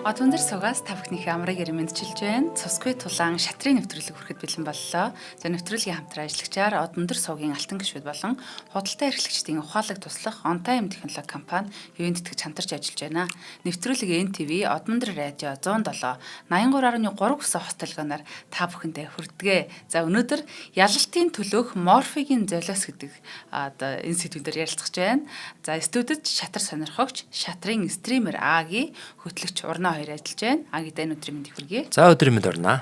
Одон дээр суугаас та бүхнийхээ амрыг ирмэндчилж байна. Цусгүй тулаан шатрын нэвтрүүлэг хүрэхэд бэлэн боллоо. За нэвтрүүлгийн хамтран ажиллагчаар Одон дээр суугийн алтан гишүүд болон худалдаа эрхлэгчдийн ухаалаг туслах On Time технологи компани ивент тэтгэж хамтарч ажиллаж байна. Нэвтрүүлэг NTV Одон дээр радио 107 83.3 гэсэн хос толгооноор та бүхэндээ хүрдэгэ. За өнөөдөр ялалтын төлөөх морфигийн золиос гэдэг одоо энэ сэдвээр ярилцах гэж байна. За студид шатар сонирхогч шатрын стример Аги хөтлөгч Урна хоёр ажиллаж байна. Агид энэ өдрийн мэндийг хүргэе. За өдрийн мэнд орно.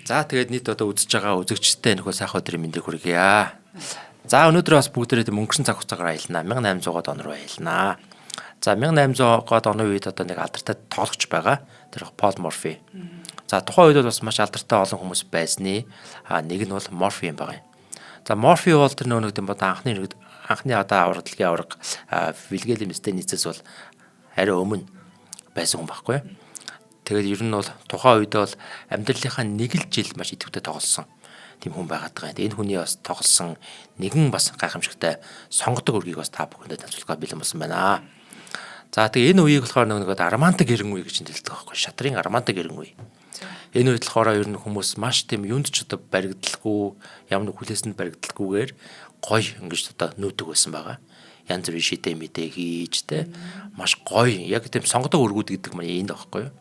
За тэгээд нийт одоо үзэж байгаа үзэгчтэй нөхөө сайхан өдрийн мэндийг хүргэе. За өнөөдөр бас бүгдээрээ өнгөрсөн цаг хугацаагаар аялнаа. 1800 он руу аялнаа. За 1800 оны үед одоо нэг алдартай тоглогч байгаа. Тэр Пол Морфи. За тухайн үед бас маш алдартай олон хүмүүс байсны нэг нь бол Морфи юм байгаа юм. За Морфи бол тэр нөгөө нэг анхны одоо аврагдлын авраг Вильгельм Стенницээс бол арай өмнө байсан хүн байхгүй. Тэгээд ер нь бол тухайн үед бол амьдралынхаа нэг л жил маш идэвхтэй тоглосон тийм хүн байгаад байгаа. Энэ хүний бас тоглосон нэгэн бас гайхамшигтай сонгодог үргийг бас та бүхэндээ танилцуулахад бэлэн болсон байна. За тэгээ энэ үеийг болохоор нэг Армантаг гэрэн үе гэж нэрлэдэг байхгүй. Шатрын Армантаг гэрэн үе. Энэ үед болохоор ер нь хүмүүс маш тийм юунд ч одоо баригдалгүй, ямар нэг хүлээсэнд баригдалгүйгээр гоё ингэж одоо нүүдэг байсан байгаа. Янз бүрийн шидэ мэдээ хийж те маш гоё яг тийм сонгодог өргүүд гэдэг маань энд байхгүй юу.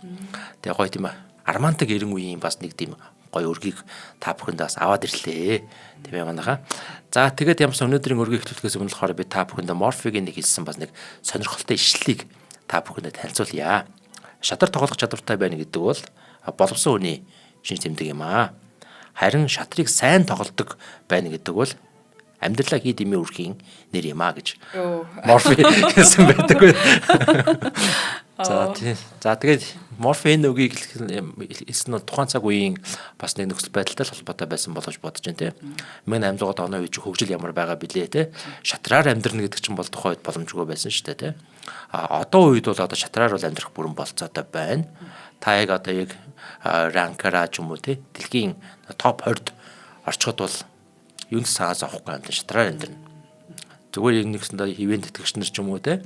Тэгээ гоё тийм Армантаг гэрэн үеийн бас нэг тийм гоё өргийг та бүхэнд бас аваад ирлээ. Тийм ээ манайха. За тэгээд ямарс өнөөдрийн өргийг эхлүүлэхээс өмнө болохоор би та бүхэнд Морфигийн нэг хэлсэн бас нэг сонирхолтой ишлэлийг та бүхэнд танилцуулъя. Шатар тоглох чадвартай байна гэдэг бол боловсон хүний шинж тэмдэг юм аа. Харин шатрыг сайн тоглодог байна гэдэг бол амьдралаа хий дэмий үрхийн нэр юм аа гэж Морфи хэлсэн байдаг байна. За тэгээд Морфи энэ үгийг хэлсэн нь тухайн цаг үеийн бас нэг нөхцөл байдалтай холбоотой байсан болож бодож байна те. 1800 оны үед хөгжил ямар байгаа билээ те. Шатраар амьдрна гэдэг чинь бол тухайн үед боломжгүй байсан шүү дээ те. Одоо үед бол одоо шатраар бол амьдрах бүрэн болцоотой байна. Та яг одоо яг ранкараа ч юм уу те дэлхийн топ 20-д орчход бол юунд саас авахгүй юм шатраар амьдрна. Зүгээр нэгсэндээ ивент тэтгэгч нар ч юм уу те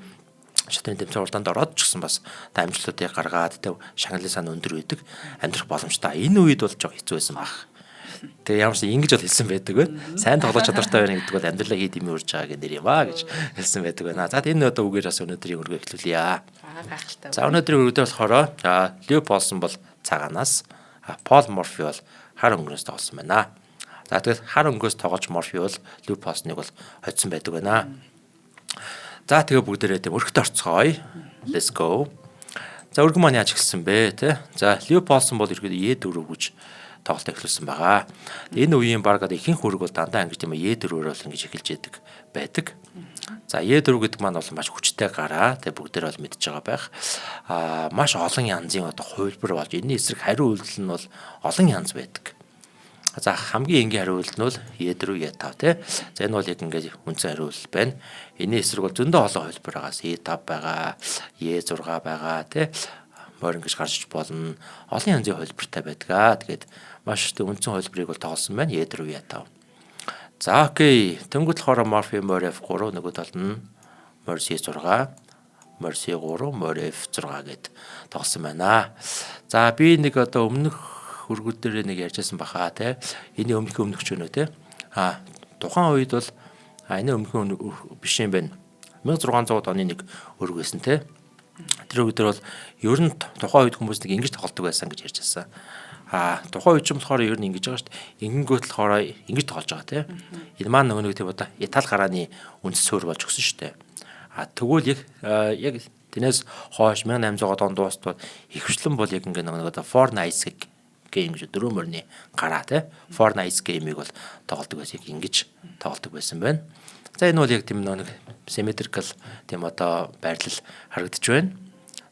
шатрын тэмцээн уралдаанд ороод ч гэсэн бас та амжилтуудыг гаргаад те шагналын сан өндөр байдаг амьдрах боломжтой. Энэ үед бол жоо хэцүү байсан баг. Тэгээ ямарсан ингэж бол хэлсэн байдаг байна. Сайн тоглож чадвартай байна гэдэг бол амьдралаа хий дэмий урж байгаа гэнэ юм аа гэж хэлсэн байдаг байна. За энэ одоо үгээр бас өнөөдрийн өргөө эхлүүлье. Гайхалтай. За өнөөдрийн өргөдөө болохоор Лео Полсон бол цагаанаас Пол Морфи бол хар өнгөнөөс тоглосон байна. За тэгээд хар өнгөөс тоглож Морфи бол Лео Полсныг бол хоцсон байдаг байна. За тэгээ бүгдээрээ тийм өргөд орцгоё. Let's go. За өргөн маань яаж эхэлсэн бэ те? За Лео Полсон бол ерөөдөө Е4 гэж тоглолт эхлүүлсэн байгаа. Энэ үеийн баг ихэнх өрг бол дандаа ингэж тийм Е4-оор бол ингэж эхэлж байдаг. За Е4 гэдэг маань бол маш хүчтэй гараа. Тэгээ бүгдээр бол мэдж байгаа байх. Маш олон янзын одоо хувилбар болж энэний эсрэг хариу үйлдэл нь бол олон янз байдаг. За хамгийн энгийн хариу үйлдэл нь бол Е4 E5 тий. За энэ бол яг ингээд үндсэн хариу үйлдэл байна. Энэний эсрэг бол зөндөө олон хувилбар байгаас E5 байгаа, E6 байгаа тий. Морин гэж гарч болно. Олон янзын хувилбартай байдаг. Тэгээд маш их үндсэн хувилбарыг бол тоглосон байна. E4 E5. За окей. Тэнгуут болохоор Морфи Мор F3 нөгөө талд нь Мор C6, Мор C3, Мор F6 гэд тоглосон байна. За би нэг одоо өмнөх хөргүүд дээр нэг ярьжсэн баха те. Энэ өмнөх ч өнөө те. Тухайн үед бол энэ өмнөх биш юм байна. 1600 оны нэг өрг байсан те. Тэр өдөр бол ер нь тухайн үед хүмүүс нэг ингэж тоглодог байсан гэж ярьжсэн. Тухайн үед ч болохоор ер нь ингэж байгаа шүү дээ. Ингэнгүүт болохоор ингэж тоглож байгаа те. Энэ маань нөгөө нэг тийм одоо Итали гарааны үндэс суурь болж өгсөн шүү дээ. Тэгвэл яг тэрнээс хойш 1800 он дуустал ихвчлэн бол яг ингэ нөгөө Fortnite гейм гэж 4 мөрний гараа те Fortnite геймийг бол тоглодог байсан яг ингэж тоглодог байсан байна. За энэ бол яг тийм нэг symmetrical тийм одоо байрлал харагдаж байна.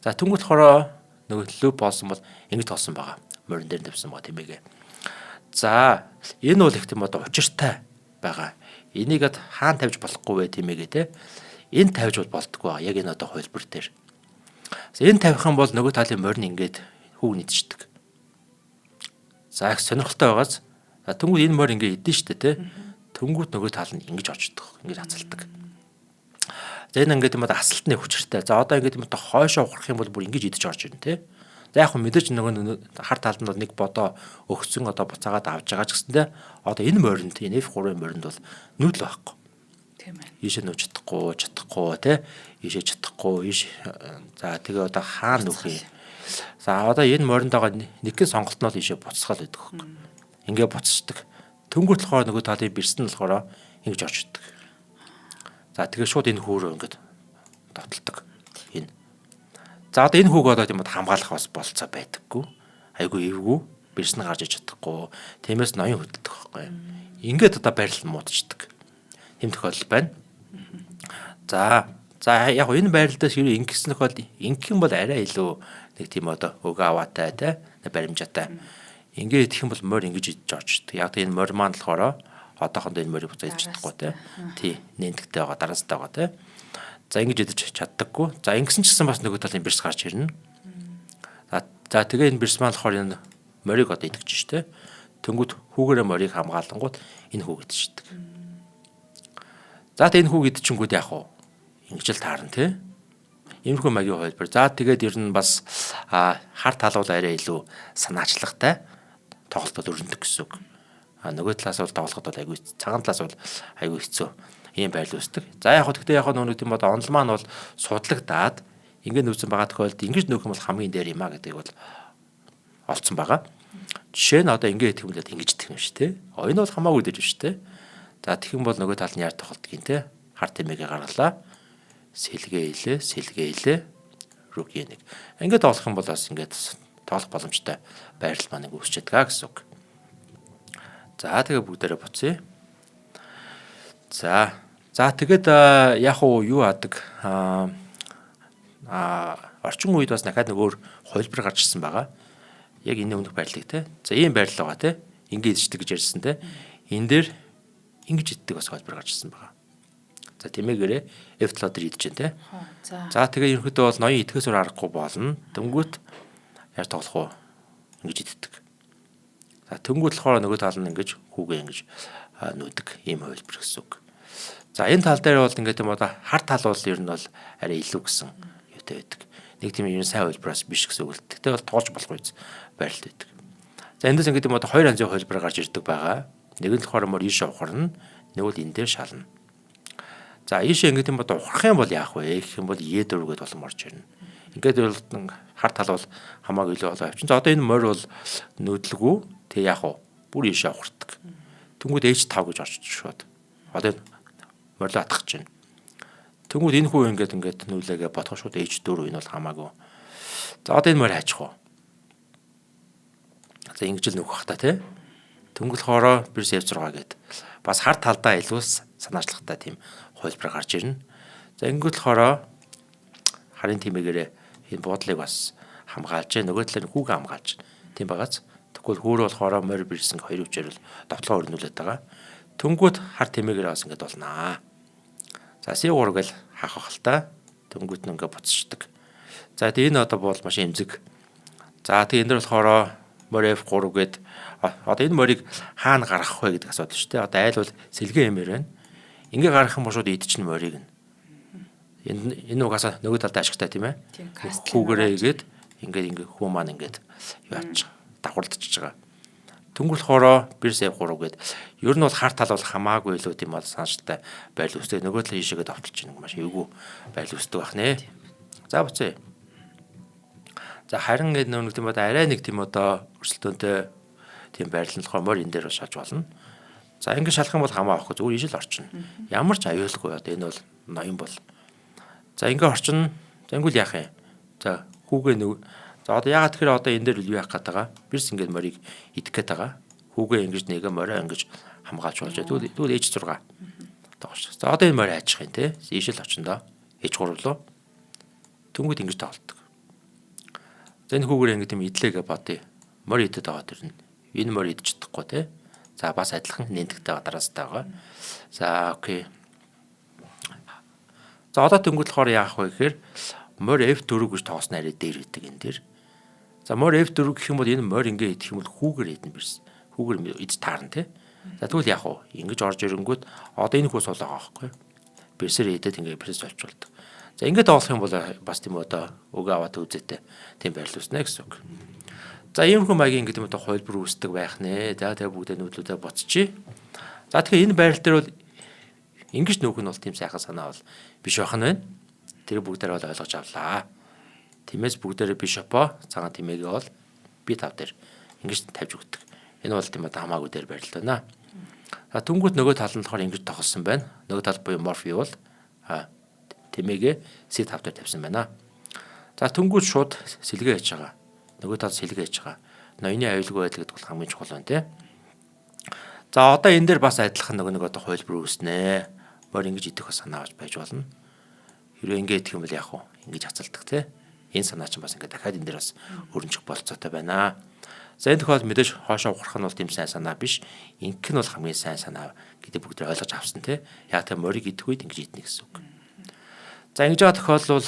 За түнгэл хороо нөгөө лүп болсон бол ингэж тоглосон байгаа. Морин дээр тавьсан байгаа тийм ээ. За энэ бол их тийм одоо учиртай байгаа. Энийг хаан тавьж болохгүй вэ тийм ээ те. Энэ тавьж бол болдгоо байгаа. Яг энэ одоо хувилбар дээр. Энэ тавих юм бол нөгөө талын морин ингээд хүүг нийцдэг. За их сонирхолтой байгаас тэнгууд энэ морь ингээ идэн штэ те. Тэнгууд нөгөө тал нь ингэж очдог. Ингэж хацалдаг. За энэ ингээд юм асалтны хүчтэй. За одоо ингээд юм хойшоо ухрах юм бол бүр ингэж идэж орж ирнэ те. За яг мэдээж нөгөө хар талд нь бол нэг бодоо өгсөн одоо буцаагаад авч байгаа ч гэсэндээ одоо энэ моринд энэ F3-ын моринд бол нүүдэл байхгүй. Тийм ээ. Ийшээ нүүж чадахгүй тий. Ийшээ чадахгүй за тэгээ одоо хаана нүх юм. За одоо энэ моринд байгаа нэгэн сонголт нь бол ийшээ буцсгаал байдаг хөөх. Ингээ буцчихдаг. Төнгөт болохоор нөгөө талын бэрсэн нь болохоор ингэж орчдөг. За тэгээ шууд энэ хөөрөө ингээд тоталдаг. Энэ. За одоо энэ хүүг одоо тийм хамгаалах бас болцоо байдаггүй. Айгу эвгүй бэрсэн гарч иж чадахгүй. Тиймээс ноён хөдөлдөг байхгүй. Ингээд одоо байрлал муудчихдаг. Тэм тохиолдол байна. За яг энэ байрлалдаас юу ингэсэн тохиолдол ингэх юм бол арай илүү нэг тийм одоо өгөө аваатай те баримжаатай. Ингээд идэх юм бол морь ингэж идэж орчдөг. Яг энэ морь маань болохоор одоохондоо энэ морийг буцаа идэж чадахгүй те. Тий нэнтгтэй байгаа дараастай байгаа те. За ингэж идэж чаддаггүй. За ингэсэн ч гэсэн бас нөгөө талын бэрс гарч ирнэ. За тэгээ энэ бэрс маань болохоор энэ морийг одоо идэж штэ. Тэнгүүд хүүгээрээ морийг хамгаалангууд энэ хүүг идчихдэг. За тэгээ энэ хүүг идчихэнгүүд яах вэ? Ингэж л таарна те. Иймэрхүү маягийн хувилбар. За тэгээд ер нь бас хар тал бол арай илүү санаачлагтай тоглолтод өрнөдөг гэсэн үг. Нөгөө талаас бол тоглоход бол айгүй цагаан талаас бол айгүй хэцүү ийм байл үүсдэг. За яг хөө тэгтээ яг нөгөө тийм одоо онол маань бол судлагдаад ингээд нүүсэн байгаа тохиолдолд ингэж нүүх юм бол хамгийн дээр юм а гэдэг бол олцсон байгаа. Жишээ нь одоо ингээд гэх юм л ингэж идэх юм шүү дээ. Энэ бол хамаагүй дэж шүү дээ. За тэгэх юм бол нөгөө тал нь яар тоглолтгийн те хар тэмээгээ гаргалаа. Сэлгээ илээ рүгийн нэг. Ингээд тоглох юм бол бас ингээд тоглох боломжтой байрлал маань үүсч чадгаа гэсэн үг. За тэгээ бүгдээрээ буцъя. За тэгээд яг юу адаг орчин үед бас дахиад нэг өөр хувилбар гарч ирсэн байгаа. Яг энэ өмнөх байрлалыг те. За ийм байрлал байгаа те. Ингээд иддэг гэж ярьсан те. Энэ дээр ингэж иддэг бас хувилбар гарч ирсэн байгаа. За тэмээгээрээ F7 дээр идэж дээ те. За тэгээ ерөнхийдөө бол ноён идэхээс өөр аргагүй болно. Дөнгөт яаж тоглох вэ? Ингэж иддэг. За тэнгууд болохоор нөгөө тал нь ингэж хүүгээ ингэж нүүдэг ийм хувилбар гэсэн үг. За энэ тал дээр бол ингээд юм одоо хар тал бол ер нь бол арай илүү гэсэн юутай байдаг. Нэг тийм ер нь сайн хувилбараас биш гэсэн үг л. Тэгтээ бол тоолж болох үз байрлал байдаг. За эндээс ингээд юм одоо хоёр янзын хувилбар гарч ирдэг байгаа. Нэг нь болохоор мөр ийш ухарна, нэг бол энэ дээр шална. За ийшээ ингээд юм одоо ухрах юм бол яах вэ? Гэх юм бол E4 гэдээ болон орж ирнэ. Ингээд бол хар тал бол хамаагүй илүү болоо авчин. За одоо энэ морь бол нөдлөгөө тэг яах вэ? Бүр ийшээ ухардаг. Тэнгүүд H5 гэж орж шууд. Одоо морлоо атгах чинь. Тэнгүүд энэ хүү ингээд нүүлээгээ бодох шууд H4 энэ бол хамаагүй. За одоо энэ морь хайчих уу? За ингэж л нөхөх та тий. Тэнгүүд хоороо бирс F6 гээд бас хар талдаа илүү санаачлагтай тийм хувилбар гарч ирнэ. За ингээд болохоор харын тимээгээрээ энэ буудлыг бас хамгаалж, нөгөө талын хүүг хамгаалж тийм багаз. Тэгвэл хөөр болохоор морь бирсэн хоёр хүчээр л довтлогоо өрнүүлээд байгаа. Тэнгүүд хар тимээгээр бас ингээд болнаа. За C3 гэл хаах хэл та. Тэнгүүд нь ингээд буцчихдаг. За тэгээ энэ одоо бол маш эмзэг. За тэгээ энэ дөр болохоор морь F3 гээд одоо энэ морийг хаана гаргах вэ гэдэг асуудал шүү дээ. Одоо айл бол сэлгээ юмэр байна. Ингээ гаргах юм бол шууд идчихнэ морийг нь. Энэ угаасаа нөгөө талд ашигтай тийм ээ. Хүүгээрээ игээд ингээ хүү маань ингээд яач давхарлаж байгаа. Тэнгүүл хоороо бирс F3 гээд ер нь бол хар тал бол хамаагүй илүү тийм бол саналтай байл үстэй нөгөө талын хишээгээ давталж байна маш эвгүй байл үсдэг байх нэ. За буцъя. За харин энэ нэг тийм одоо арай нэг тийм одоо өрсөлдөөнтэй тийм байрлалхоо морь энэ дээр шалж болно. За ингэ шалах юм бол хамаа авахгүй зүгээр ижил орчно. Ямар ч аюулгүй одоо энэ бол ноён бол. За ингэ орчно. За ингүүл яах юм? За хүүгээ нэг. За одоо ягаад тэгэхээр одоо энэ дээр юу яах гээд байгаа? Бирс ингэ морийг идэх гээд байгаа. Хүүгээ ингэж нэгэ морио ингэж хамгаалж болж байгаа. Тэгвэл H6 тоглож. За одоо энэ морь хайчих юм те. Ижил очиндоо H3 руу. Тэнгүүд ингэж тоглолдог. За энэ хүүгээр ингэ тийм идлээгээ бодъё. Морь идэд байгаа тэр нь. Энэ морь идэж чадахгүй те. За бас адилхан нэнтгтэй дараастай байгаа. За окей. За одоо тэнгууд болохоор яах вэ гэхээр морь F4 гэж тоосноо арай дээр идэг энэ дэр. За морь F4 гэх юм бол энэ морь ингээ идэх юм бол хүүгээр идэн бирс. Хүүгээр идэж таарна те. За тэгвэл яах вэ? Ингэж орж ирэнгүүт одоо энэ хүү сул байгаа байхгүй. Бирсээр идэд ингээ бирс олчулдаг. За ингээд тоглох юм бол бас тийм одоо өгөө аваад үзээтэй тийм байрлал үүснэ гэсэн үг. За иймэрхүү маягийн ингээд юм одоо хувилбар үүсдэг байх нэ. За тэгээ бүгдээ нүүдлүүдээ боцчих. За тэгэхээр энэ байрлал дээр бол ингэж нүүх нь бол тийм сайхан санаа бол биш байх нь байна. Тэр бүгдээр бол ойлгож авлаа. Тиймээс бүгдээрээ бишопо цагаан тэмээгээ бол би тав дээр ингэж тавьж өгдөг. Энэ бол тийм одоо хамаагүй дээр байрлал байна. За түнгүүд нөгөө тал нь болохоор ингэж тоглосон байна. Нөгөө тал буюу морфи бол тэмээгээ C5 дээр тавьсан байна. За түнгүүд шууд сэлгээ хийж байгаа. Нөгөө тал сэлгээ хийж байгаа. Ноёны аюулгүй байдал гэдэг бол хамгийн чухал байна тий. За одоо энэ дээр бас адилхан нэг одоо хувилбар үүснэ. Мөр ингэж идэх бас санаа байж болно. Хэрвээ ингэ идэх юм бол яах вэ? Ингэж хацалдаг тий. Энэ санаа чинь бас ингэ дахиад энэ дээр бас өрнжих болцоотой байна. За энэ тохиолдолд мэдээж хоошоо ухрах нь бол тийм сайн санаа биш. Инх нь бол хамгийн сайн санаа гэдэг бүгд ойлгож авсан тий. Яг тэр морийг идэх үед ингэж идэх гэсэн үг. За ингэж байгаа тохиолдол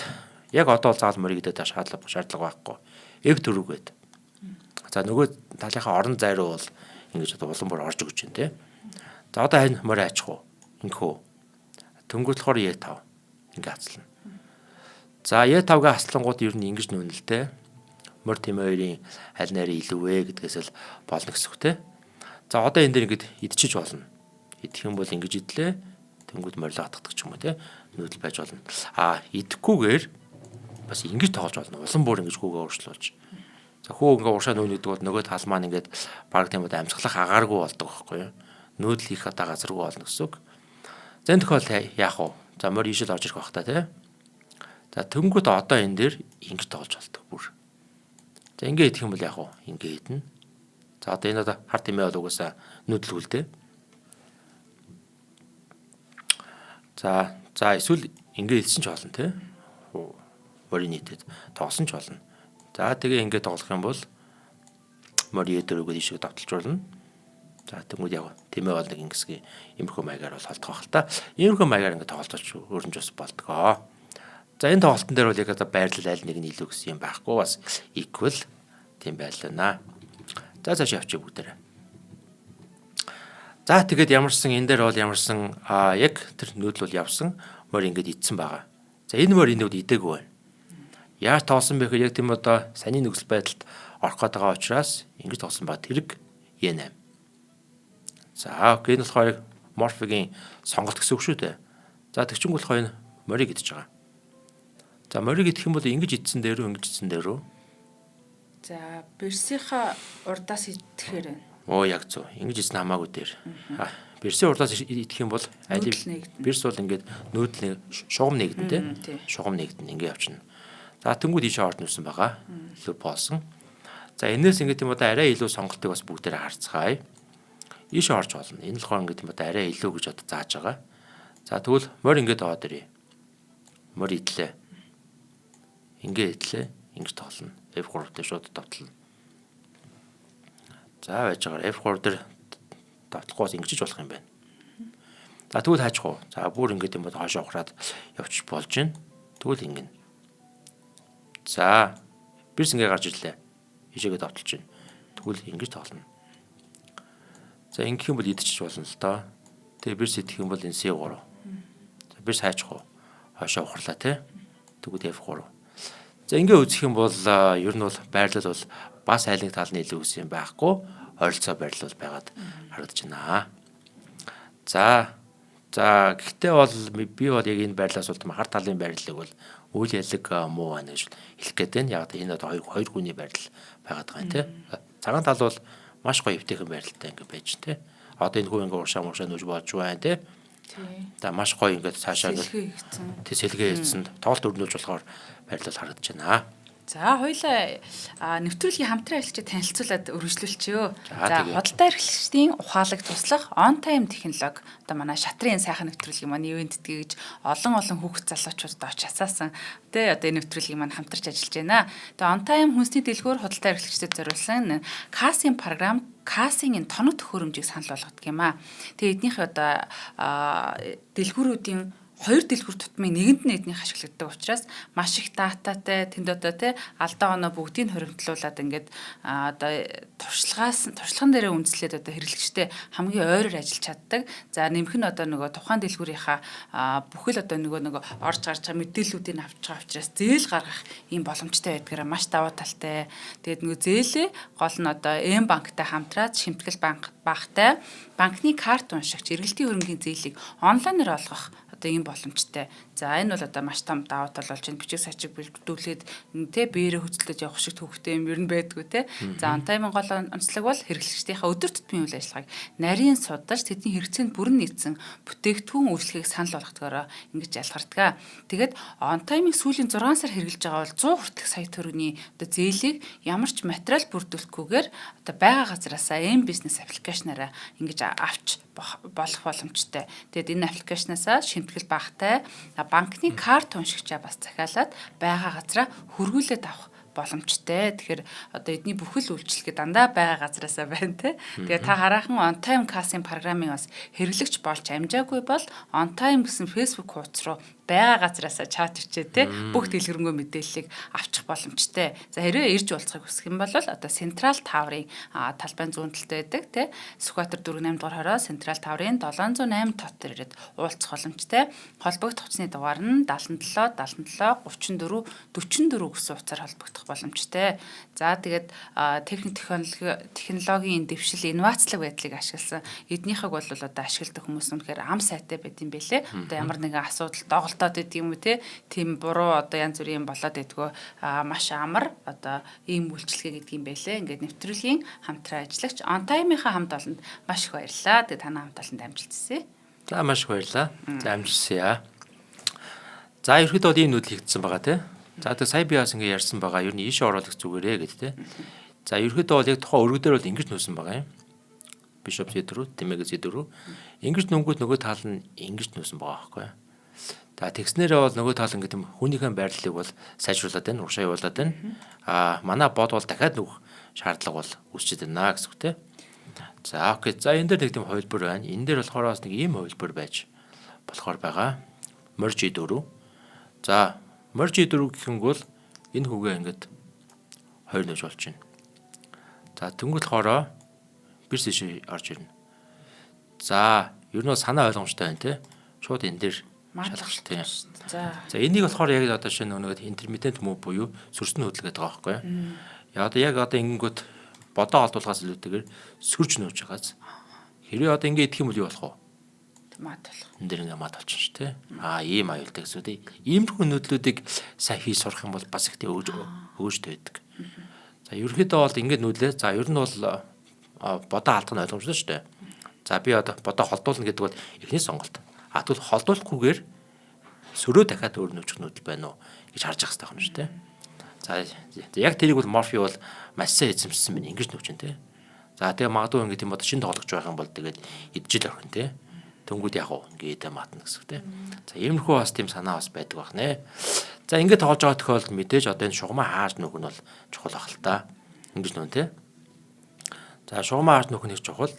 яг одоо бол заавал морийг идэх шаардлага байхгүй. Эв төрөг байд. За нөгөө талынхаа орон зай руу бол ингэж одоо улам бүр орж өгч байна тий. За одоо хань морь аачих уу? Ингэхүү. Төнгөт болохоор Е5 ингэ хацлана. За Е5-га хаслангууд ер нь ингэж нүнэ л дээ. Морь тэмээгийн аль нэрээ илүү вэ гэдгээс л болно гэсэн үг те. За одоо энэ дээр ингэж идчихэж болно. Идэх юм бол ингэж идлээ. Төнгөт морилоо хатгадаг ч юм уу те. Нүүдэл байж болно. Идэхгүйгээр бас ингэж тоглож болно. Улам бүр ингэж гүгээ өөрчлөж. За хөө ингээ уршаа нүүн гэдэг бол нөгөө тал маань ингээд баг тийм үү амьсгалах агааргүй болдог байхгүй юу. Нүүдэл хийх одоо газаргүй болно гэсэн үг. За энэ тохиолдолд яах вэ? За морь ишэл орж ирэх байх та тий. За төнгөд одоо энэ дээр ингэж тоглож болдог бүр. За ингээ идэх юм бол яах вэ? Ингээ идэнэ. За одоо энэ одоо хар тэмээ бол угаасаа нүүдлгүүл дээ. За эсвэл ингээ идсэн ч болно тий. Морийг нийтэд тоглосон ч болно. За тэгээ ингээд тоглох юм бол морь дөрөвгөө ишиг давталж болно. За тэгмүүд яг тэмээ бол нэг ингэсгийн иймэрхүү маягаар бол холдох байх л та. Иймэрхүү маягаар ингээд тоглолцооч өрнж бас болдгоо. За энэ тоглолтын дээр бол яг одоо байрлал аль нэг нь илүү гэсэн юм байхгүй бас equal тийм байлаа. За цааш явчих бүгдээрээ. За тэгээд ямарсан энэ дээр бол ямарсан яг тэр нүүдэл бол явсан морь ингээд идсэн байгаа. За энэ морь энэ идээгүй байна. Яаж тоосон бэ гэхээр яг тийм одоо саний нөхцөл байдалд орох гээд байгаа учраас ингэж тоосон ба тэрэг Е8. За окей энэ болохоор морфигийн сонголт гэсэн үг шүү дээ. За тэгчүнг болохоор энэ морийг идэж байгаа. За морийг идэх юм бол ингэж идсэн дээрөө ингэж идсэн дээрөө. За берсийнхаа урдаас идэхээр байна. Оо яг зөв. Ингэж идсэн хамаагүй дээр. Берсийн урдаас идэх юм бол берс бол ингээд нүүдэл шугам нэгдэн тий. Шугам нэгдэн ингэ явчихна. За тэнгууд ийшээ орж нүсэн байгаа. Илүү болсон. За энэс ингээд юм одоо арай илүү сонголтыг бас бүгдээрээ харцгаая. Ийшээ орж болно. Энэ болохоор ингээд юм одоо арай илүү гэж одоо зааж байгаа. За тэгвэл морь ингээд аваад ирээ. Морь идлээ. Ингээд идлээ. Ингэж тоглоно. F3 дээр шууд давтлаа. За байж байгаа. F3 дээр давтлахгүйс ингэж болох юм байна. За тэгвэл хайчих уу. За бүр ингээд юм бол хоошоо ухраад явчих болж байна. Тэгвэл ингэнэ. За бирс ингээ гарч ирлээ. Ишээгээ давталж байна. Тэгвэл ингэж тоглоно. За ингэх юм бол идчих болно л доо. Тэгээ бирс идэх юм бол энэ C3. За бирс хайчих уу. Хойшоо ухарлаа тий. Тэгвэл F3. За ингээ үзэх юм бол ер нь бол байрлал бол бас айлын талны илүү үс юм байхгүй. Ойролцоо байрлал байгаад харагдаж байна. За гэхдээ бол би бол яг энэ байрлалаас бол хар талын байрлалыг бол үйл ялэг муу байна гэж хэлэх гээд байна. Яг энэ одоо хоёр гүний байрлал байгаад байгаа юм тий. Цагаан тал бол маш гоё өвтэйхэн байрлалтай ингээ байж тий. Одоо энэ хүү ингээ уршаа нүүж болж байна тий. За маш гоё ингээ цаашаа ингээ сэлгээ хийсэн. Тоглолт өрнүүлж болохоор байрлал харагдаж байна. За хоёлаа нэвтрүүлгийн хамтран ажиллаж танилцуулаад өргөжлүүлчихөө. За худалдаа эрхлэгчдийн ухаалаг туслах on time технологи одоо манай шатрын сайхан нэвтрүүлгийн маань ивент гэж олон хүүхд залуучууд очиж хасаасан. Тэ одоо энэ нэвтрүүлгийн маань хамтарч ажиллаж байна. Тэгээ on time хүнсний дэлгүүр худалдаа эрхлэгчдэд зориулсан кассинг програм кассингийн тоног төхөөрөмжийг санал болгодог юм аа. Тэгээ эднийхээ одоо дэлгүүрүүдийн хоёр дэлгүүр тутмын нэгэнд нь эднийх ашиглагддаг учраас маш их дататай тэнд одоо тий алдаа оноо бүгдийг хоримтлуулад ингээд одоо туршлаган дээрээ үндэслээд одоо хэрэглэгчтэй хамгийн ойроор ажиллаж чаддаг. За нэмэх нь одоо нөгөө тухайн дэлгүүрийнхаа бүхэл одоо нөгөө орж гарч байгаа мэдээллүүдийг авч байгаа учраас зээл гаргах ийм боломжтой байдгаараа маш даваа талтай. Тэгээд нөгөө зээлээ гол нь одоо М банктай хамтраад Шимтгэл багтай банкны карт уншигч эргэлтийн хөрөнгийн зээлийг онлайнаар олгох одоо ийм боломжтой. За энэ бол одоо маш том даваа тал болж байна. Бичиг сачиг бэлдүүлээд тэ биеэрээ хөцөлдөж явах шиг төвхтэй юм ер нь байдгүй те. За он таймын гол онцлог бол хэрэглэгчдийнхээ өдөр тутмын үйл ажиллагааг нарийн судалж тэдний хэрэгцээнд бүрэн нийцсэн бүтээгдэхүүн үйлчлэгийг санал болгохоор ингэж ялгардаг. Тэгээд он таймыг сүүлийн 6 сар хэрэгжилж байгаа бол 100 хүртэлх сая төгрөгийн одоо зээлийг ямар ч материал бүрдүүлэхгүйгээр одоо байгаа газараасаа M-бизнес аппликейшнаараа ингэж авч болох боломжтой. Тэгээд энэ аппликейшнаасаа Шимтгэл багтай банкны карт уншигчаа бас захиалаад байгаа газараа хөргүүлээд авах боломжтой. Тэгэхээр одоо эдний бүхэл үйлчлэгээ дандаа байгаа газараасаа байна те. Тэгээ та хараахан on time кассing программыг бас хэрэглэгч болж амжаагүй бол on time гэсэн Facebook хуудас руу байгаа газараасаа чат ичээ те бүх дэлгэрэнгүй мэдээллийг авчих боломжтой. За хэрвээ ирж уулзахыг хүсэх юм бол одоо Central Tower-ын талбайн зүүн талд байдаг те. Сүхбаатар 4-8 дугаар хороо Central Tower-ын 708 тот дээр ирээд уулзах боломжтой. Холбогдох утасны дугаар нь 77 77 34 44 гэсэн утсаар холбогдох боломжтой. За тэгээд технологийн дэвшил инновацлог байдлыг ашигласан эднийхийг бол одоо ашигладаг хүмүүс үнэхээр ам сайтай байд юм бэлээ. Одоо ямар нэгэн асуудал доголдоод байд юм уу те. Тийм буруу одоо янз бүрийн болоод байдгүй маш амар одоо ийм үйлчлэгээ гэдэг юм бэлээ. Ингээд нэвтрүүлгийн хамтран ажиллагч on time-ийнхаа хамт олонд маш их баярлалаа. Тэгээд танай хамт олонд амжилтсэ. За маш их баярлалаа. За амжилтсая. За ерөөдөө бол ийм нүүдэл хийгдсэн байгаа те. За тэгээ сая би бас ингэ ярьсан байгаа. Ер нь ийшээ оруулах зүгээрээ гэдэг те. За ерөөдөө бол яг тухайн өргөдөр бол ингэж нүүсэн байгаа юм. Бишоп зэдрүү, тэмээг зэдрүү. Ингэж нүнгүүд нөгөө тал нь ингэж нүүсэн байгаа байхгүй. За тэгснээрээ бол нөгөө тал ингэ тийм хүнийхэн байрлалыг бол сайжруулад байна, уршаа явуулад байна. Манай бод бол дахиад нүх шаардлага бол үүсчихэд байна гэсэн үг те. За окей. За энэ дээр нэг тийм хувилбар байна. Энэ дээр болохоор бас нэг ийм хувилбар байж болохоор байгаа. Merge 4. За Merge 4 гэх юм бол энэ хүүгээ ингээд хоёр нэж болж байна. За тэнгуэл хоороо бирс ишээ орж ирнэ. За ер нь санаа ойлгомжтой байна те. Шууд энэ дээр шалгалттай. За энийг болохоор яг одоо шинэ нөгөө интермитент мөв буюу сүрсэн хөдөлгөөд байгаа байхгүй юу? Яг одоо ингэнгүүт бодоо олдуулахаас илүүтэйгээр сүрж нөөж байгааз. Хэрвээ одоо ингэ идэх юм бол юу болох вэ? Мат болох. Энд дэр ингээ мат болчихно шүү дээ. Ийм аюултай гэсэн үү? Иймэрхүү нөдлүүдийг сайн хийж сурах юм бол бас их тийм өөжтэй байдаг. За ерөнхийдөө бол ингэ нүүлээ. За ер нь бол бодоо алдах нь ойлгомжтой шүү дээ. За би одоо бодоо холдуулна гэдэг бол эхний сонголт. Тэгвэл холдуулахгүйгээр сөрөө дахиад өөр нөөжих нүүдэл байна уу гэж харж ах хэрэгтэй байна шүү дээ. За яг тэрийг бол Morphe бол маш сайн эзэмшсэн байна. Ингэж нөөж дээ. За тэгээ магадгүй ингэ тийм одоо шин тоглож байх юм бол тэгээд иджил орхон те. Тэнгүүд яг уу ингээд матна гэсэн үг те. За иймэрхүү бас тийм санаа бас байдаг байх нэ. За ингээд тоглож байгаа тохиолдолд мэдээж одоо энэ шугамаа хааж нөхөн бол чухал байх л та. Ингэж нөө те. За шугамаа хааж нөхөн их чухал.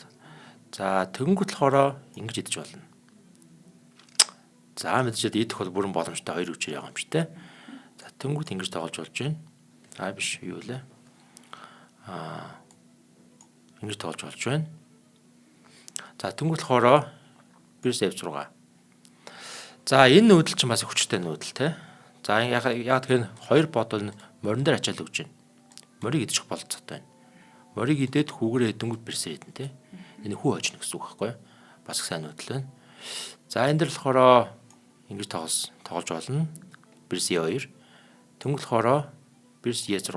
За тэнгүүд болохоор ингэж идэж болно. За мэдээж идэх бол бүрэн боломжтой хоёр хүчээр байгаа юм чи те. За тэнгүүд ингэж тоглож болж байна. Биш юу лээ. Ингэж тоглож болж байна. За тэнгүүд болохоор бирс F6. За энэ нүүдэл чинь бас хүчтэй нүүдэл те. За яг тэгэхээр хоёр бод бол морин дээр ачаал өгч байна. Морийг идчих болцоотой байна. Морийг идээд хүүгээрээ эдэнгүүд бирсээр идэн те. Энэ хүү хожно гэсэн үг байхгүй юу? Бас их сайн нүүдэл байна. За энэ дэр болохоор ингэж тоглож болно. Бирс E2. Тэнгүүд болохоор бирс E6.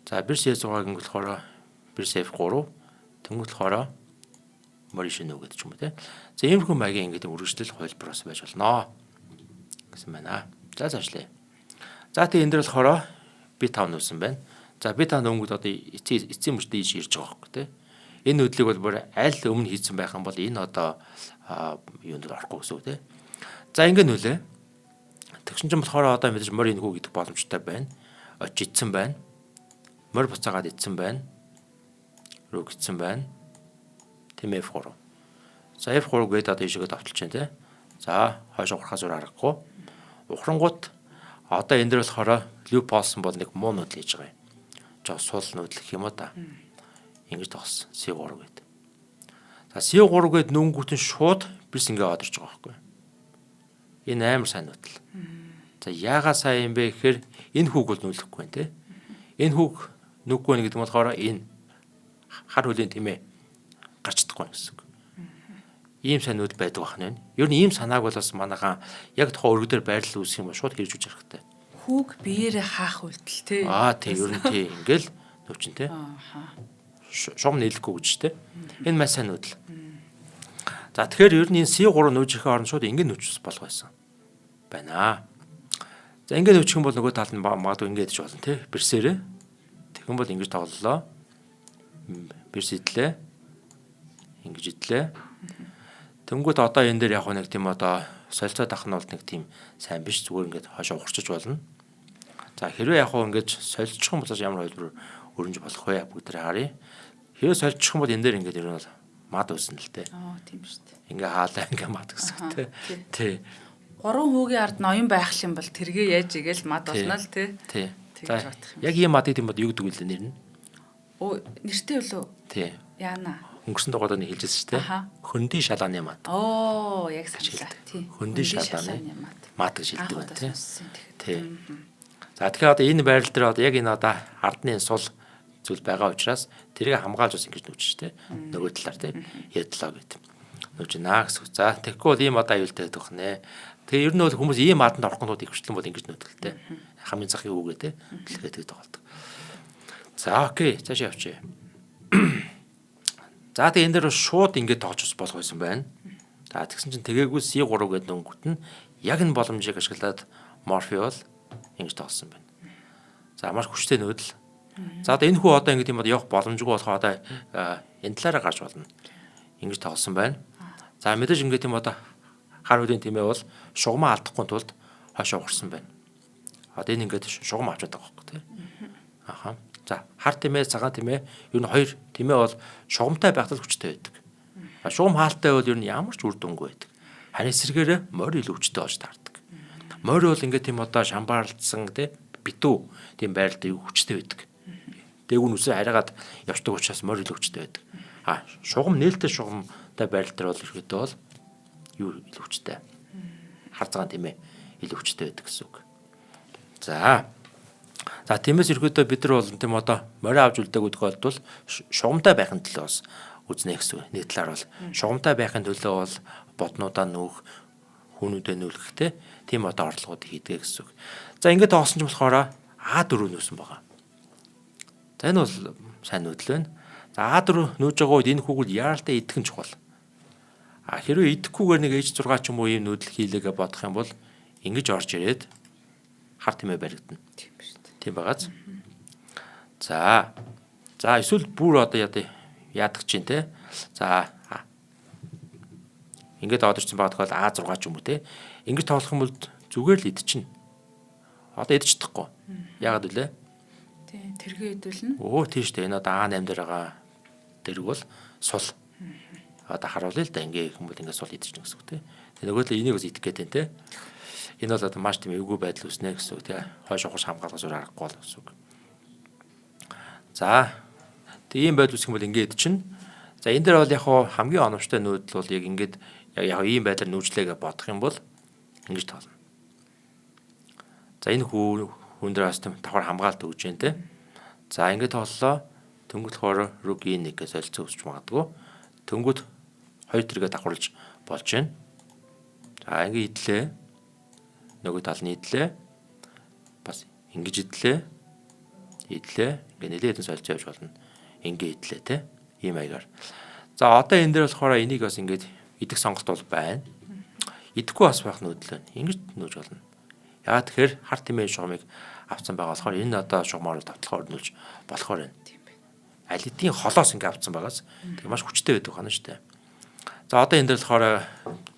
За бирс E6-гийн болохоор бирс F3. Тэнгүүд болохоор морин шинэ үг гэдэг ч юм уу те. За иймэрхүү маягийн ингээд үргэлжлэл хувилбар бас байж болно гэсэн байна. За цаашлаа. За тэгээ энэ дээр болохоор B5 нүүсэн байна. За B5 өнгөд одоо эцсийн мөчтэй ийш ирж байгаа хөөх те. Энэ нөдлийг бол бүр аль өмнө хийсэн байх юм бол энэ одоо юунд орохгүй гэсэн үг те. За ингэ нүүлээ. Тэгсэн чинь болохоор одоо мэдээж морин хүү гэдэг боломжтой байна. Очиж идсэн байна. Морь буцаагаад идсэн байна. Рүү гитсэн байна. Тийм F3. За F3 гээд одоо ийшээгээ давталж байна те. За хойш ухрахаас өөр аргагүй. Ухрангууд одоо энэ дээр болохоор Лев Полсон бол нэг муу нүүдэл хийж байгаа юм. Жоо сул нүүдэл гэх юм уу та. Ингэж тогсон C3 гэдэг. За C3 гэдэг нүнгүүтэн шууд бис ингээ одорж байгаа байхгүй. Энэ амар сайн нүүдэл. За яагаад сайн юм бэ гэхээр энэ хүүг бол нүүлэхгүй байна те. Энэ хүүг нүггүй нэг гэдэг нь болохоор энэ хар хөлийн тэмээ гарч чадахгүй гэсэн үг. Ийм сайн нүүдэл байдаг байна. Ер нь ийм санааг бол бас манайхан яг тухайн өргө дээр байрлал үүсэх юм бол шууд хэрэгжүүлж хэрэгтэй. Хүүг биеэрээ хаах үйлдэл те. Тий ер нь тий ингээл нөвчин те. Шугам нийлэхгүй гэж те. Энэ маш сайн нүүдэл. За тэгэхээр ер нь энэ C3 нүүжихээ орон шууд ингэ нүүчс болох байсан. Байна. За ингэ нүүчих юм бол нөгөө тал нь магадгүй ингэ идэж болно те. Бэрсээрээ. Тэгэх юм бол ингэж тоглолоо. Бэрс идлээ. Ингэж идлээ. Тэнгүүд одоо энэ дээр яг нэг тийм одоо солилцоод авах нь бол нэг тийм сайн биш зүгээр ингээд хойшоо ухарчиж болно. За хэрвээ яг ингэж солилцох юм бол ямар хөлбөр өрнж болох вэ бүгд тэрэ харъя. Хэрвээ солилцох юм бол энэ дээр ингээд ер нь бол мад өснө л дээ. Тийм шүү дээ. Ингээ хаалаа ингээ мад гэсэн тэ. Тий. 3 хүүгийн ард ноён байх юм бол тэргээ яаж игээл мад болно л тий. Тий. За яг ийм мадыг тийм бод юу гэдэг вэ нэр нь? Нэртэй үлээ. Тий. Яана. Өнгөрсөн дугаард нь хэлжсэн шүү дээ. Хөндөй шалааны мад. Яг саналаа. Тий. Хөндөй шалааны мад гэж хэлдэг байна тий. Тий. Тий. За тэгэхээр одоо энэ байрал дээр одоо яг энэ одоо ардны сул зүйл байгаа учраас тэрийг хамгаалж ус ингэж нүүж штэ. Нөгөө талаар тий. Ядлаа гэдэг. Нүүж наа гэсэн. За тэгэхгүй бол ийм одоо аюултай байдаг нэ. Тэгээ ер нь бол хүмүүс ийм маданд орохгүйд их хөтлөн бол ингэж нүүдгэлтэй. Хамгийн захын үгээ тий. Хэлгээд тоглодог. За окей. Цаашаа явчих. За тэгээ энэ дээр шууд ингэж тоглож ус болох байсан байна. За тэгсэн чинь тэгээгүй C3 гэдэг нөнгөт нь яг энэ боломжийг ашиглаад Morpheol ингэж тоглосон байна. За маш хүчтэй нүүдэл. За одоо энэ хүү одоо ингэ тийм явах боломжгүй болохоор одоо энэ талаараа гарч болно. Ингэж тоглосон байна. За мэдээж ингэ тийм одоо хар хөлийн тэмээ бол шугамаа алдахгүй тулд хойшоо ухарсан байна. Одоо энэ ингэж шугам авч байгаа байхгүй тий. Аха. За хар тэмээ цагаан тэмээ ер нь хоёр тэмээ бол шугамтай байхад хүчтэй байдаг. Шугам хаалттай бол ер нь ямар ч үр дүнгүй байдаг. Харин эсрэгээрээ морь илүү хүчтэй болж таардаг. Морь бол ингэ тийм одоо шамбаарлцсан тий битүү тийм байралтай юу хүчтэй байдаг. Дээгүүн үсээ хараагаад явдаг учраас морь илүү хүчтэй байдаг. Шугам нээлттэй шугамтай байрал дээр бол ихэдээ бол юу илүү хүчтэй. Хар цагаан тэмээ илүү хүчтэй байдаг гэсэн үг. За тиймээс ихэдээ бид нар бол тийм одоо морь авч үлдээгүүд бол шугамтай байхын төлөө бас үзнэ гэсэн үг. Нэг талаар бол шугамтай байхын төлөө бол боднуудаа нүүх, хүнүүдэд нүүлгэх тийм одоо орлогод хийдэг гэсэн үг. За ингээд тоосон ч болохоор А4 нүүсэн байгаа. За энэ бол сайн нүүдэл байна. За А4 нүүж байгаа үед энэ хүүгүүд яаралтай идэх нь чухал. Хэрвээ идэхгүйгээр нэг H6 ч юм уу ийм нүүдэл хийлээгээ бодох юм бол ингэж орж ирээд хар тэмээ баригдана. Тийм байгааз. За эсвэл бүр одоо яадаг чинь те. За ингээд одорчсон байгаа тохиол А6 ч юм уу те. Ингэж тоглох юм бол зүгээр л идчихнэ. Одоо идэж чадахгүй. Яагаад вэ? Тий, тэргээ идүүлнэ. Тийм шүү дээ. Энэ одоо А8 дээр байгаа дэрэг бол сул. Одоо харуулъя л да ингээ хүмүүс ингээ сул идчихнэ гэсэн үг те. Нөгөө л энийг бас идэх гээд байна те. Энэ бол одоо маш тийм эвгүй байдал үүснэ гэсэн үг те. Хойш ухаж хамгаалгаас өөр аргагүй л гэсэн үг. За тийм байдал үүсэх юм бол ингээ идчихнэ. За энэ дээр бол яг хамгийн оновчтой нүүдэл бол яг ингээд яг ийм байдлаар нүүжлээгээ бодох юм бол ингэж тоолно. За энэ хүн дээр бас тийм давхар хамгаалт өгч जैन те. За ингэ тооллоо. Тэнгүүд болохоор руги 1 гэж солилцоо өсч магадгүй. Тэнгүүд 2 тэргээ давхарлаж болж байна. За ингэ идлээ. Нөгөө тал нь идлээ. Бас ингэж идлээ. Ингээ нэлээд солилцоо явж болно. Ингээ идлээ те. Ийм маягаар. За одоо энэ дээр болохоор энийг бас ингэж идэх сонголт бол байна. Идэхгүй бас байх нүүдэл байна. Ингэж нүүж болно. Яагаад тэгэхээр хар тэмээ шугамыг авцсан байгаа болохоор энэ одоо шугамаар давталхаар өрнүүлж болохоор байна. Тийм байна. Аль хэдийн холоос ингэ авцсан байгаас тэг маш хүчтэй байдаг хана шүү дээ. За одоо энэ дээр болохоор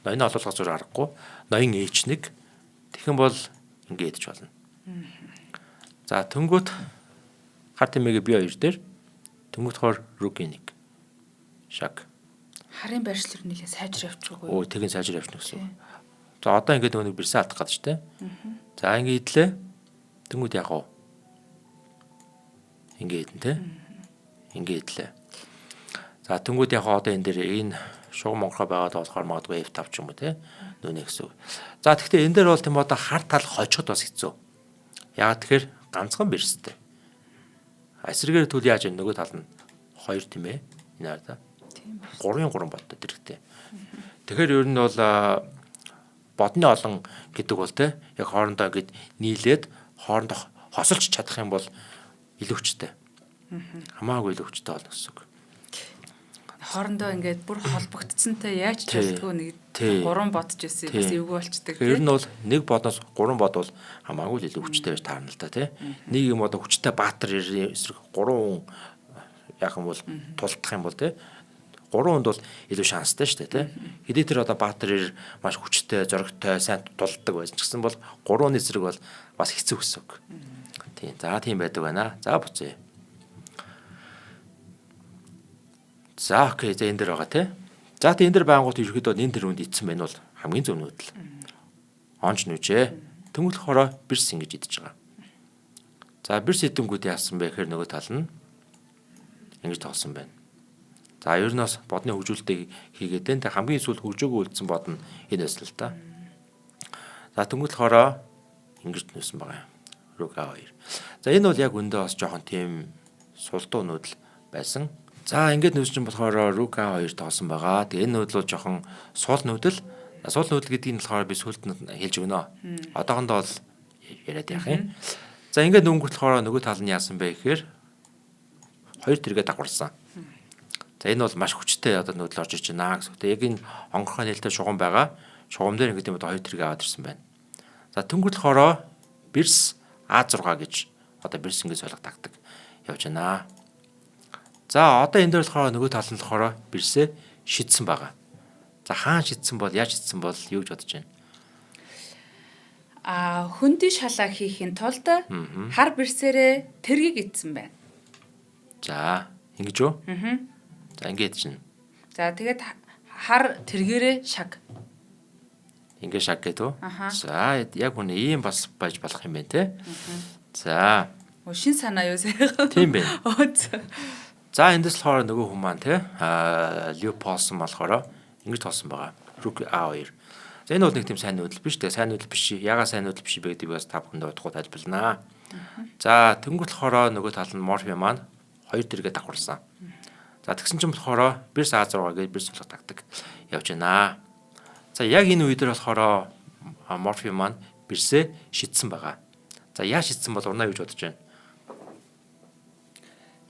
ноён олуулгах зур аргагүй. Ноён H1 тэгэх юм бол ингэ идэж болно. За тэнгүүт хар тэмээгээ B2 дээр тэнгүүт болохоор руги 1 шаг. Харын байршлэр нэлээ сайжир явчихгүй. Тэгин сайжир явчихна гэсэн. За одоо ингээд нөгөө бэрсээ алдах гэдэг шүү дээ. За ингээд идлээ. Тэнгүүд яг уу. Ингээд идэн те. Ингээд идлээ. За тэнгүүд яг одоо энэ дээр энэ шугам монгороо байгаад болохоор магадгүй F5 ч юм уу те. Нүнэ гэсэн. За тэгвэл энэ дээр бол тийм одоо хар тал хожиход бас хэцүү. Яг тэгэхээр ганцхан бэрстэй. Эсрэгээр түл яаж вэ? Нөгөө тал нь 2 тийм ээ. Энэ хараа. Тийм. 3 бодтой дэрэгтэй. Тэгэхээр ер нь бол бодны олон гэдэг бол те яг хоорондоо ингэж нийлээд хоорондоо хосолж чадах юм бол илүү хүчтэй. Хамаагүй илүү хүчтэй болно гэсэн үг. Хоорондоо ингээд бүр холбогдсонтай яаж ч болтгоо нэг 3 бодож ирсэн бас эвгүй болчдөг. Ер нь бол нэг бодноос 3 бод бол хамаагүй илүү хүчтэй байж таарна л да тий. Нэг юм одоо хүчтэй баатар эсрэг 3 хүн яг юм бол тулдах юм бол тий 3 хүнд бол илүү шанстай шүү дээ тий. Хэдий тэр одоо баатар маш хүчтэй, зоригтой, сайн тулддаг байж ч гэсэн бол 3 эсрэг бол бас хэцүү гэсэн үг. Тийм. За тийм байдаг байна. За буцъя. За окей, за энэ дэр байгаа тий. За тийм энэ дэр байнгут ерөөхдөө энэ дэр үнд ицсэн байна бол хамгийн зөв нүүдэл. Онч нүжээ. Тэнгүүл хороо бэрс ингэж идэж байгаа. За бэрс идэнгүүд яасан бэ гэхээр нөгөө тал нь ингэж тоолсон байна. За ер нь бас бодны хөгжүүлэлтийг хийгээд энэ хамгийн сүүл хөгжөөгөө үлдсэн бод нь энэ байсан л та. За тэнгүүл хороо ингэж нөөсөн байгаа юм. Рука 2. За энэ бол яг өндөө бас жоохон тийм сулдуу нүүдэл байсан. За ингээд нөөс чинь болохоор Рука 2 тоосон байгаа. Тэгээ энэ нүүдэл бол жоохон суул нүүдэл. Суул нүүдэл гэдгийг нь болохоор би сүлд нь хэлж өгнө. Одоохондоо бол яриад явах юм. За ингээд өнгөрөх болохоор нөгөө тал нь яасан бэ гэхээр 2 тэргээ дагуулсан. За энэ бол маш хүчтэй одоо нүүдэл орж иж байна гэсэн. Тэгээ яг энэ онгорхой нээлттэй шугам байгаа. Шугам дээр ингээд юм 2 тэргээ аваад ирсэн байна. За тэнгуүл болохоор бэрс А6 гэж одоо бэрс ингээд солигддаг явж байна. За одоо энэ дээр болохоор нөгөө тал нь болохоор бэрсээ шидсэн байгаа. За хаан шидсэн бол яаж шидсэн бол юу гэж бодож байна? Хөндөй шалаа хийхин тулд хар бэрсээрээ тэргийг идсэн байна. За ингэж үү? За ингээд чинь. За тэгээд хар тэргээрээ шаг. Ингээд шаг гэдэг үү? За яг үнэ ийм бас байж болох юм байна те. За. Шин санаа юу сайхан. Тийм байна. За эндээс болохоор нөгөө хүмүүс маань те Леопольсон болохоор ингэж тоосон байгаа. Рук А2. За энэ бол нэг тийм сайн нүүдэл биш те. Сайн нүүдэл биш. Ягаа сайн нүүдэл биш бэ гэдгийг бас та бүхэнд удахгүй тайлбарлана. За тэнгуүл болохоор нөгөө тал нь морфи маань 2 тэргээ давхарсан. За тэгсэн чинь болохоор бэрс А6 гэж бэрс солигддаг явж байна. За яг энэ үед болохоор морфи маань бэрсээ шидсэн байгаа. За яаж шидсэн бол урнаа юу гэж бодож байна?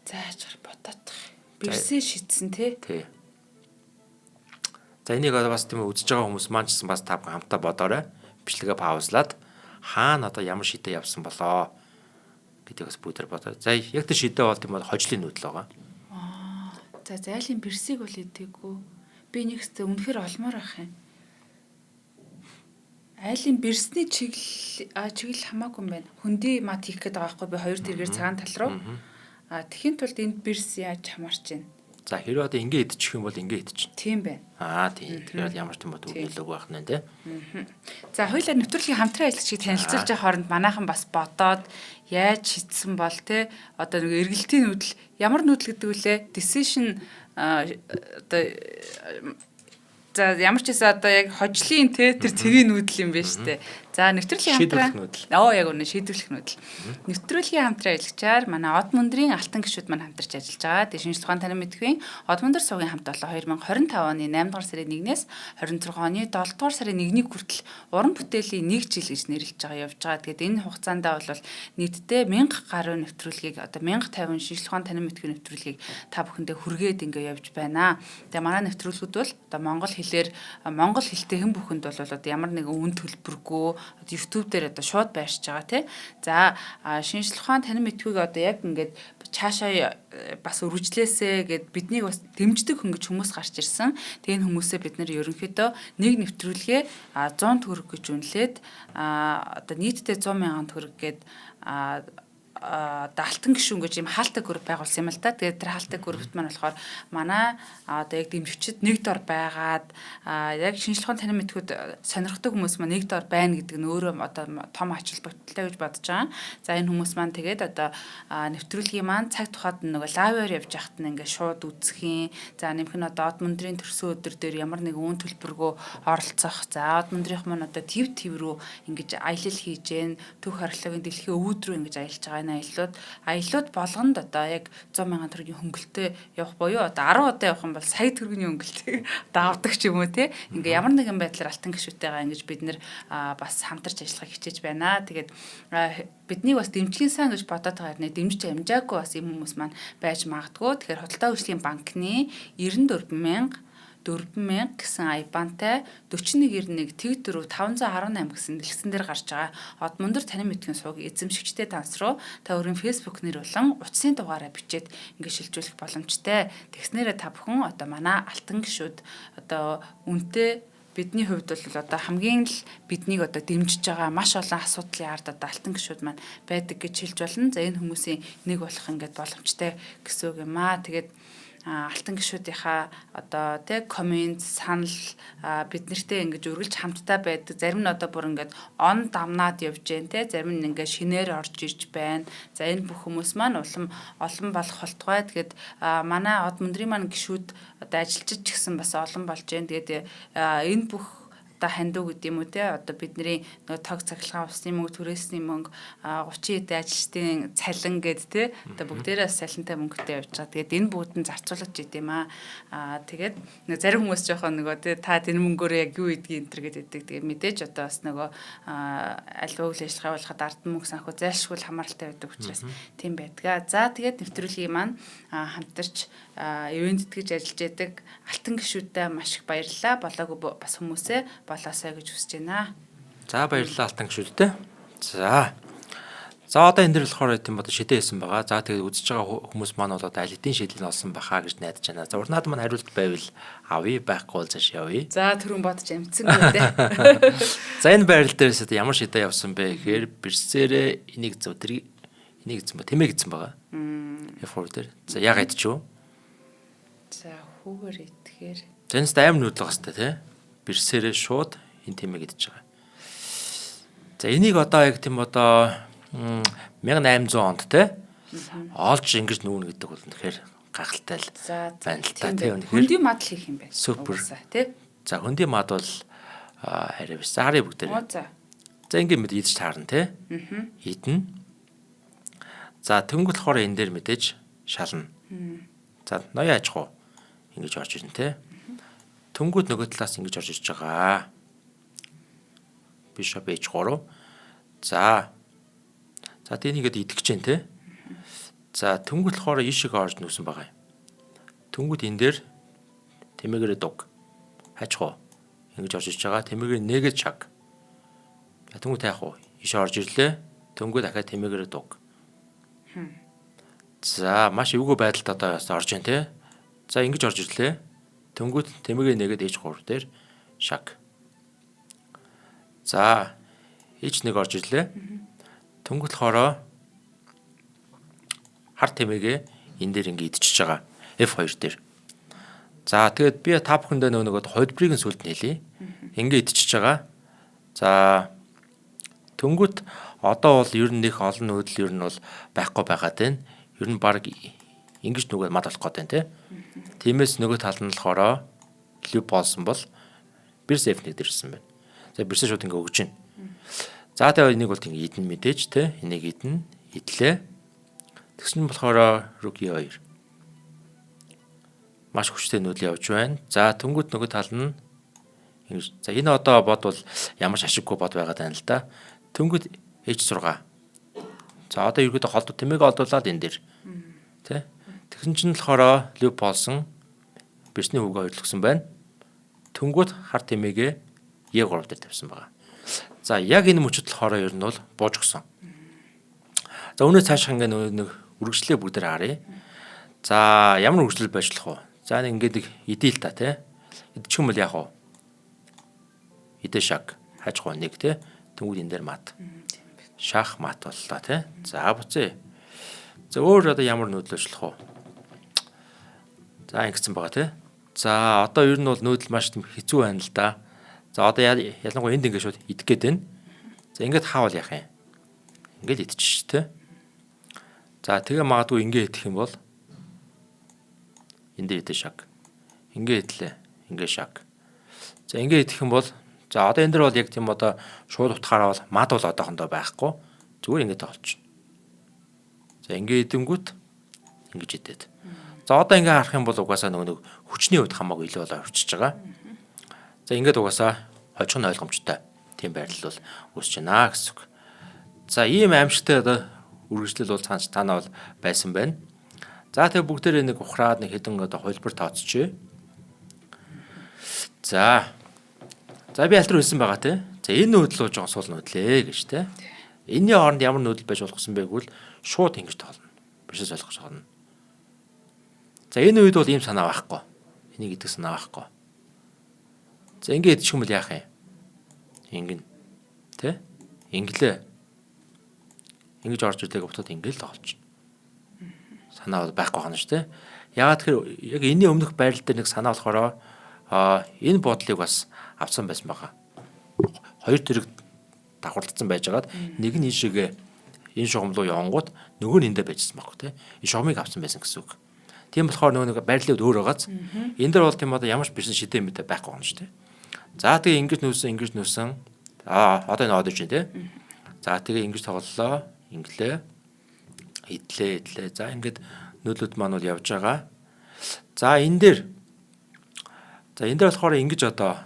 Зааж бодоод. Бэрсээ шидсэн тий. Тий. За энийг бас тийм үзэж байгаа хүмүүс маань ч гэсэн бас та хамтаа бодоорой. Бичлэгээ паузлаад хаана одоо ямар шидэ явсан болоо гэдгийг бас бүгдээр бодоо. За яг тэр шидэ бол тийм хожлын нүүдэл байгаа. За зайлын бэрсийг бол идэггүй. Би нэгстэй үнэхээр олмоор байх юм. Айлын бэрсний чиглэл хамаагүй юм байна. Хөндөй мат хийх гээд байгаа байхгүй би 2 тэргээр цагаан тал руу. Тэхийн тулд энд бэрс яаж хамаарч байна? За хэрвээ одоо ингэ идчих юм бол ингэ идчих. Тийм байна. Тийм. Тэгэхээр ямар ч юм бол үлээг байх нь тий. За хоёулаа нэвтрүүлгийн хамтран ажиллагчийг танилцуулж байгаа хооронд манайхан бас бодоод яаж шийдсэн бол тий одоо нэг эргэлтийн нүүдэл ямар нүүдэл гэдэг үлээ decision одоо за ямар ч гэсэн одоо яг хожлын те тэр цэгийн нүүдэл юм байна штэ. За нэвтрүүлгийн хамтраа. Яг үнэ шийдвэрлэх нүүдэл. Нэвтрүүлгийн хамтраа ажиллагчаар манай Од мөндрийн алтан гишүүд маань хамтарч ажиллаж байгаа. Дэшинж тухайн танин мэдхүйн Од мөндөр сувгийн хамт болоо 2025 оны 8 дугаар сарын 1-ээс 26 оны 7 дугаар сарын 1-ний хүртэл уран бүтээлийн 1 жил гэж нэрлэж байгаа явж байгаа. Тэгээд энэ хугацаанд бол нийтдээ 1000 гаруй нэвтрүүлгийг одоо 1050 шинжлэх ухааны танин мэдхүйн нэвтрүүлгийг та бүхэндээ хүргээд ингээ явж байна. Тэгээ манай нэвтрүүлгүүд бол одоо монгол хэлтэй хэн бүхэнд бол одоо ямар нэгэн үн төлбөргүй YouTube дээр одоо шууд байршиж байгаа тий. За шинжлэх ухааны танин мэдхүйг одоо яг ингээд цаашаа бас үргэлжлээсэ гэд биднийг бас дэмждэг хөнгөж хүмүүс гарч ирсэн. Тэгээ энэ хүмүүсээ бид нэр ерөнхийдөө нэг нэвтрүүлгээ 100 төгрөг гэж үнэлээд одоо нийтдээ 100,000 төгрөг гээд одоо алтан гишүүн гэж юм хаалттай групп байгуулсан юм л да. Тэгээд тэр хаалттай группт маань болохоор манай одоо яг дэмжигчид нэг дор байгаад яг шинжлэх ухааны танин мэдхүйд сонирхдаг хүмүүс маань нэг дор байна гэдэг нь өөрөө одоо том ач холбогдолтой гэж бодож байгаа. За энэ хүмүүс маань тэгээд одоо нэвтрүүлгийн маань цаг тухайд нөгөө лаваар явж яхад нь ингээд шууд үзэх юм. За нэмэх нь одоо од мөндрийн төрсөн өдөр дээр ямар нэг үн төлбөргөө оролцох. За од мөндрийнх маань одоо твт рүү ингэж аялал хийж гэн түүх археологийн дэлхийн өвөд рүү ингэж аялж байгаа энэ аяллууд болгонд одоо яг 100,000 төгрөгийн хөнгөлөлтөй явах буюу одоо 10 удаа явах юм бол сая төгрөгийн хөнгөлөлтийг давдаг ч юм уу те. Ингээ ямар нэгэн байдлаар алтан гишүүтэйгээ ингэж бид нэр бас хамтарч ажиллахыг хичээж байна. Тэгээд бидний бас дэмжлэгийн сан гэж бодоод байгаа хэрнээ дэмжиж амжаагүй бас юм хүмүүс маань байж магадгүй. Тэгэхээр Худалдаа хөгжлийн банкны 94,000 гэсэн IBAN-тай 4191 Тэг4 518 гэсэн дэлгэсэн дээр гарч байгаа од мөндөр танин мэдхийн суугийн эзэмшигчтэй данс руу та өөрийн Facebook нэр болон утасны дугаараа бичээд ингэ шилжүүлэх боломжтой. Тэгснээрээ та бүхэн одоо манай алтан гишүүд одоо үнэтэй бидний хувьд бол одоо хамгийн л биднийг одоо дэмжиж байгаа маш олон асуудлын ард одоо алтан гишүүд маань байдаг гэж хэлж болно. За энэ хүмүүсийн нэг болох ингээд боломжтой гэсэн үг юм аа. Тэгээд алтан гишүүдийнхаа одоо тэг коммент санал бид нартэй ингэж үргэлж хамтдаа байдаг. Зарим нь одоо бүр ингээд он давнаад явж гэн те. Зарим нь ингээд шинээр орж ирж байна. За энэ бүх хүмүүс маань олон болох холтгой. Тэгээд манай од мөндрийн маань гишүүд одоо ажилчид ч гэсэн бас олон болж гэн. Тэгээд энэ бүх одоо хандуу гэдэг юм уу те одоо бидний нөгөө тог цахилгаан усны мөнгө түрээсний мөнгө 30 эд ажилчдын цалин гэд те одоо бүгдээрээ салентай мөнгөтэй явж байгаа. Тэгээд энэ бүгд нь зарцуулж идэм аа. Тэгээд зарим хүмүүс жоохон нөгөө те та энэ мөнгөөр яг юу идэх энэ төр гэдэг. Тэгээд мэдээж одоо бас нөгөө аль үйл ажиллагаа болоход ард мөнгө санхүү зайлшгүй хамааралтай байдаг учраас тийм байдгаа. За тэгээд нэвтрүүлгийн маань хамтарч ивент гэж ажиллаж байдаг алтан гишүүдэд маш их баярлалаа. Болоогүй бас хүмүүсээ болоосаа гэж хүсэж байна. За баярлалаа алтан гишүүдтэй. За одоо энэ дэр болохоор тийм одоо шидэ хийсэн байгаа. За тэгээд үзэж байгаа хүмүүс маань бол одоо аль хэдийн шийдлийг олсон бахаа гэж найдаж байна. За урнаад маань хариулт байвал авъя, байхгүй бол цааш явъя. За түрүүн бодож амжсангүй дээ. За энэ байрал дээрээс одоо ямар шидэ явсан бэ гэхээр бэрсээрээ энийг эзэн ба тэмээ гэсэн байгаа. F4 дээр. За яг идчихв. За хүүгээр итгэхээр. Зэнс аим нүүдлэх хэвээр тий. Бэрсээрээ шууд энэ тэмээ идэж байгаа. За энийг одоо яг тийм одоо 1800 онд тий олж ингэж нүүнэ гэдэг бол тэгэхээр гахалтай л байна л та тий. Хөндийн мад хийх юм байна. Супер тий. За хөндийн мад бол хараа биш. За харъя бүгдээрээ. За ингэ мэд идэж таарна тий. Идэнэ. За тэнгуэл болохоор энэ дээр мэдээж шална. За ноён аж ахуй ингэж орж ирнэ тий. Тэнгуэл нөгөө талаас ингэж орж ирж байгаа. Бишоп H3. За тэнийг идэх гэж байна тий. За тэнгуэл болохоор ийшээ орж нүүсэн байгаа юм. Тэнгуэл энэ дээр тэмээгээрээ дуг. Аж ахуй ингэж орж ирж байгаа. Тэмээгээр нэгэд чаг. За тэнгуэл таах уу? Ийшээ орж ирлээ. Тэнгуэл дахиад тэмээгээрээ дуг. За маш эвгүй байдалд одоо орж байна тий. За ингэж орж ирлээ. Тэнгуут тэмээгээ нэгээд H3 дээр шаг. За H1 орж ирлээ. Тэнгуут хоороо хар тэмээгээ энэ дээр ингэ идчихэж байгаа. F2 дээр. За тэгээд би та бүхэндээ нөгөө холбрыг сүлд нээлье. Ингэ идчихэж байгаа. За тэнгуут одоо бол ер нь их олон нүүдэл ер нь бол байхгүй байгаад байна. Ер нь баг ингэж нүгээр мад болох гэдэг тийм. Тиймээс нөгөө тал нь болохоор лүп болсон бол бирс F1 дэрсэн байна. За бирс шууд ингэ өгж байна. За тэгээ энийг бол ингэ идэн мэдээж тийм. Энийг идэн идлээ. Тэгсэн болохоор руки 2. Маш хүчтэй нүүдэл явж байна. За тэнгууд нөгөө тал нь ингэж. За энэ одоо бод бол ямар ч ашиггүй бод байгаад байна л да. Тэнгууд H6. За одоо ерөөдөө холдоо тэмээг олдуулаад энэ дээр. Тэ? Тэгсэн чинь болохоор лүп болсон. Бирсний хүүгээ хөдлөсөн байна. Тэнгууд хар тэмээгээ E3 дээр тавьсан байгаа. За яг энэ мөчөд болохоор ер нь бол бууж гсэн. За өнөө цаашаа ингээ нэг үргэлжлээ бүгдээр харъя. За ямар үргэлжлэл байжлах вэ? За ингээд идээл та тий. Идчих юм бол яах вэ? Идэ шаг хаж гоо нэг тий. Тэнгууд энэ дээр мат. Шах мат боллоо тий. За буцъя. За өөр одоо ямар нүүдэл ажиллах вэ? За ингэсэн байгаа тий. За одоо ер нь бол нүүдэл маш хэцүү байна л да. За одоо ялангуяа энд ингэ шууд идэх гээд байна. За ингээд хаавал яах юм? Ингээд идчих тий. За тэгээ магадгүй ингэ идэх юм бол энд идэх шаг. Ингэ идлээ. Ингэ шаг. За ингэ идэх юм бол за одоо энэ дэр бол яг тийм одоо шууд утгаараа бол мад бол одоохондоо байхгүй. Зүгээр ингэ тоолчихно. За ингэ идэнгүүт ингэж идээд. За одоо ингэ харах юм бол угаасаа нэг хүчний хувьд хамаагүй илүү болоо орчиж байгаа. За ингээд угаасаа хожих нь ойлгомжтой. Тийм байрлал бол үүсэж байна гэсэн үг. За ийм аимшигтай одоо үргэлжлэл бол танаа бол байсан байна. За тэгээ бүгдээрээ нэг ухраад нэг хэдэн одоо хөлбөр тооцчихъя. За би аль руу хэлсэн байгаа те. За энэ нүүдэл бол жоон сул нүүдлээ гэж те. Энийний хооронд ямар нүүдэл байж болохсон бэ гэвэл шууд ингэж тоолно. Бишээс ойлгож байгаа нь. За энэ үед бол ийм санаа байхгүй. Энийг идэх санаа байхгүй. За ингэ идчих юм бол яах юм? Ингэн. Тэ? Инглээ. Ингэж орж ирлээ готод ингээл тоолч. Санаа бол байхгүй хана шүү, тэ? Яагаад тэгэхээр яг энэний өмнөх байрал дээр нэг санаа болохоор энэ бодлыг бас авсан байсан байгаа. Хоёр тэрэг давхарлагдсан байжгаад нэг нь ийшээгээ энэ шугам руу явангууд нөгөө нь эндэ байжсан байхгүй, тэ? Энэ шугамыг авсан байсан гэсэн үг. Тийм болохоор нөгөө нэг байрлалд өөр байгааз энэ дэр бол тийм одоо ямар ч биш шидэ мэдээ байхгүй байна шүү, тэ? За тэгээ ингэж нүүсэн. Одоо энэ одож байна, тэ? За тэгээ ингэж тоглолоо. Инглээ. Идлээ. За ингээд нөлөөд маань бол явж байгаа. За энэ дээр болохоор ингэж одоо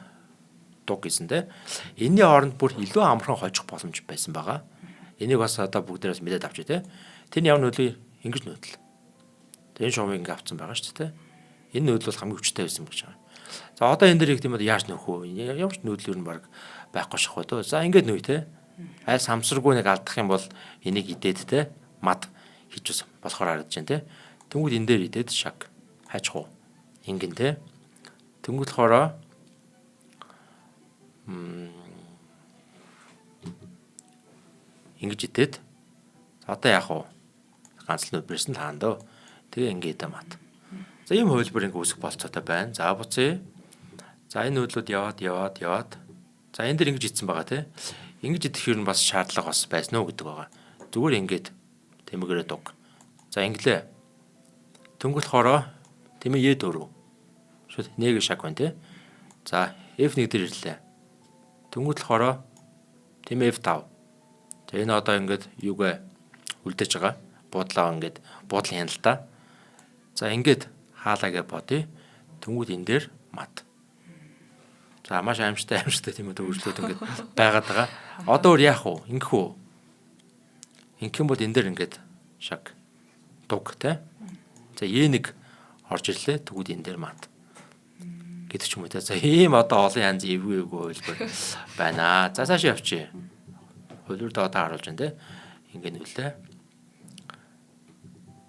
дуг гэсэн те. Энийний хооронд бүр илүү амархан хожих боломж байсан байгаа. Энийг бас одоо бүгдээрээс мэдээд авчи те. Тэний ямар нөлөө ингэж нөлөө. Энэ шугамыг ингэ авцсан байгаа шүү дээ те. Энэ нөлөө бол хамгийн хүчтэй байсан гэж байгаа. За одоо энэ дээр их тийм одоо яаж нөхөх вэ? Ямар ч нөлөө нь баг байхгүй шахах вэ? За ингээд нүй те. Аль самсаргүй нэг алдах юм бол энийг идээд те мад хийж болохоор харагдаж байна те. Тэнгүүд энэ дээр идээд шаг хайчих уу. Ингэн те. Тэнгүүд болохоор ингэж идээд одоо яах вэ? Ганц л нүдэрсэн таандаа. Тэгээ ингээд мад. За ийм хувилбар ингэ үүсэх болцоотой байна. За буцъя. За энэ нөлөөд яваад. За энэ дээр ингэж ицсэн байгаа те. Ингэж идэх юм бас шаардлага бас байсан уу гэдэг байгаа. Зүгээр ингээд тэмэгэрээ дуг. За инглээ. Тэнгүүт хороо тэмээ дөрөв. Шууд нэг шаг байна те. За F1 дээр ирлээ. Тэнгүүт хороо тэмээ F5. За энэ одоо ингээд юугээ үлдээж байгаа. Буудлаа ингээд буудлын хяналтаа. За ингээд хаалаагээ бодъё. Тэнгүүт энэ дээр мад. За маш аимшигтай тийм үү төгсөлтөд ингээд байгаад байгаа. Одоо өөр яах вэ? Ингэх үү? Ингэх юм бол энэ дээр ингээд шаг дуг те. За E1 орж ирлээ. Тэгвэл энэ дээр мад. Гэдэг ч юм уу те. За ийм одоо олон янз эвгүй хэлбэр байна. За цааш явчих. Хөлөөрд одоо харуулж байна те. Ингээд нүлээ.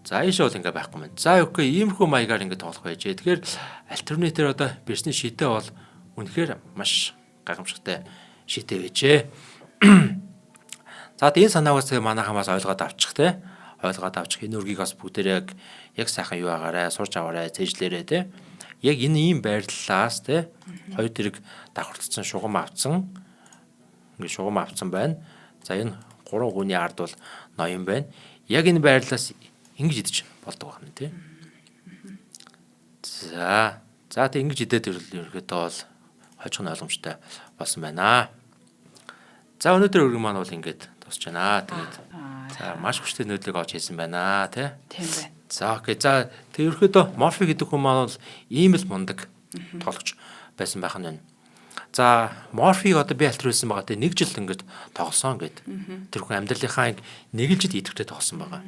За ийшээ бол ингээд байхгүй юм. За окей, иймэрхүү маягаар ингээд тоглох байжээ. Тэгэхээр альтернативээр одоо бирсний шийдэ бол үнэхээр маш гайхамшигтай шийдэ байжээ. За энэ санаагаас манайхаас ойлгоод авчих те. Ойлгоод авчих энэ үргийг бас бүгдээ яг сайхан юу агаарай, сурч аваарай, цээжлээрээ те. Яг энэ ийм байрлалаас те хоёр тэрэг давхардсан шугам авцсан. Ингээ шугам авцсан байна. За энэ гурван хүний ард бол ноён байна. Яг энэ байрлалаас ингэж идэж болдог байна те. За тэг ингэж идээд ерөөхдөө бол хожих нь ойлгомжтой болсон байна. За өнөөдөр үргэлж маань бол ингэж тусч байна. Тэгээд за маш хүчтэй нөлөөг олж хийсэн байна тий. Тийм байна. За окей. За тэг ерөөхдөө морфи гэдэг хүн маань бол ийм л мундаг тоглогч байсан байх нь байна. За морфиг одоо би альтервсэн байгаа тий. 1 жил ингэж тоглосон гэд. Тэр хүн амьдралынхаа нэг л жил идэвхтэй тоглосон байгаа.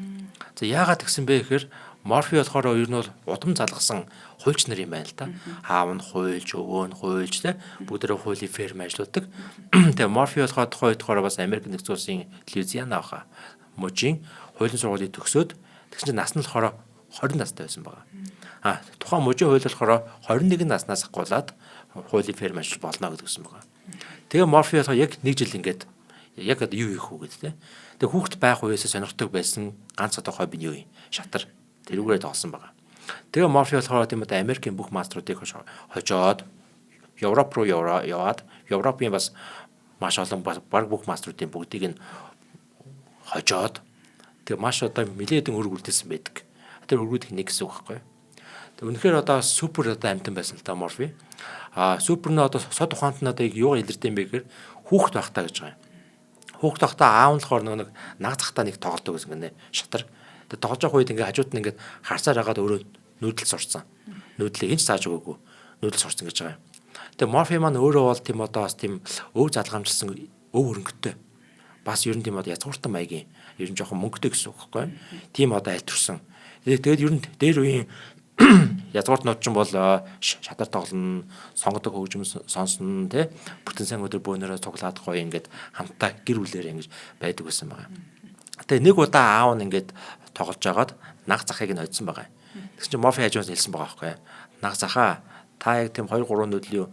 За яагаад гэсэн бэ гэхээр морфи болохоор ер нь бол удам залгасан хуульч нар юм байна л да. Аав нь хуульч, өвөө нь хуульч те бүгдээ хуулийн ферм ажилладаг. Тэгээ морфи болохоор тухайн үед бас Америк нэгдсэн улсын Луизиана баха мужийн хуулийн сургуулийг төгсөөд тэгсэн чинь нас нь болохоор 20 настай байсан байгаа. Тухайн мужийн хууль болохоор 21 наснаас ахгуулаад хуулийн ферм ажиллаж болно гэдгсэн байгаа. Тэгээ морфи болохоор яг 1 жил ингээд Яг одоо юу хийх үү гэдэг те. Тэгээ хүүхэд байх үеэсээ сонирхдаг байсан ганц одоо хобби нь юу юм? Шатар. Тэрүүгээр тоглосон байгаа. Тэгээ Морфи болохоор тийм одоо Америкийн бүх маструудыг хожоод Европ руу яваад Европын бас маш олон баг бүх маструудын бүгдийг нь хожоод тэгээ маш одоо нэлээдэн өрг үлдээсэн байдаг. Тэр өргүүдийн нэг гэсэн үг байхгүй. Тэгээ үнэхээр одоо супер одоо амтан байсан л да Морфи. Супер нь одоо сод ухаанд нь одоо юу илэрдэм бэ гэхээр хүүхэд байхтаа гэж байгаа юм. Хүүхэд байхтаа аав нь болохоор нэг наг захтаа нэг тоглодог гэсэн гэнэ шатар. Тэгээ тоглож байгаа үед ингээд хажууд нь ингээд харсаар хагаад өөрөө нүүдэл сурцсан. Нүүдлийг хинч зааж өгөөгүй. Нүүдэл сурцсан гэж байгаа юм. Тэгээ Морфи маань өөрөө бол тийм одоо бас тийм өв залгамжилсан өв хөрөнгөтэй. Бас ер нь тийм одоо язгууртан маягийн ер нь жоохон мөнгөтэй гэсэн үг байхгүй. Тийм одоо альтурсан. Тэгээд ер нь дээр үеийн язгууртнууд ч бол шатар тоглоно, сонгодог хөгжим сонсно тий. Бүтэн сайн өдөр бөөнөрөө цуглаад гоё ингээд хамтаа гэр бүлээр ингэж байдаг гэсэн байгаа. Тэгээ нэг удаа аав нь ингээд тоглож байгаад наг захыг нь хоцсон байгаа. Тэгсэн чинь Морфи хажуунаас хэлсэн байгаа байхгүй. Наг захаа та яг тийм 2-3 нүүдлийн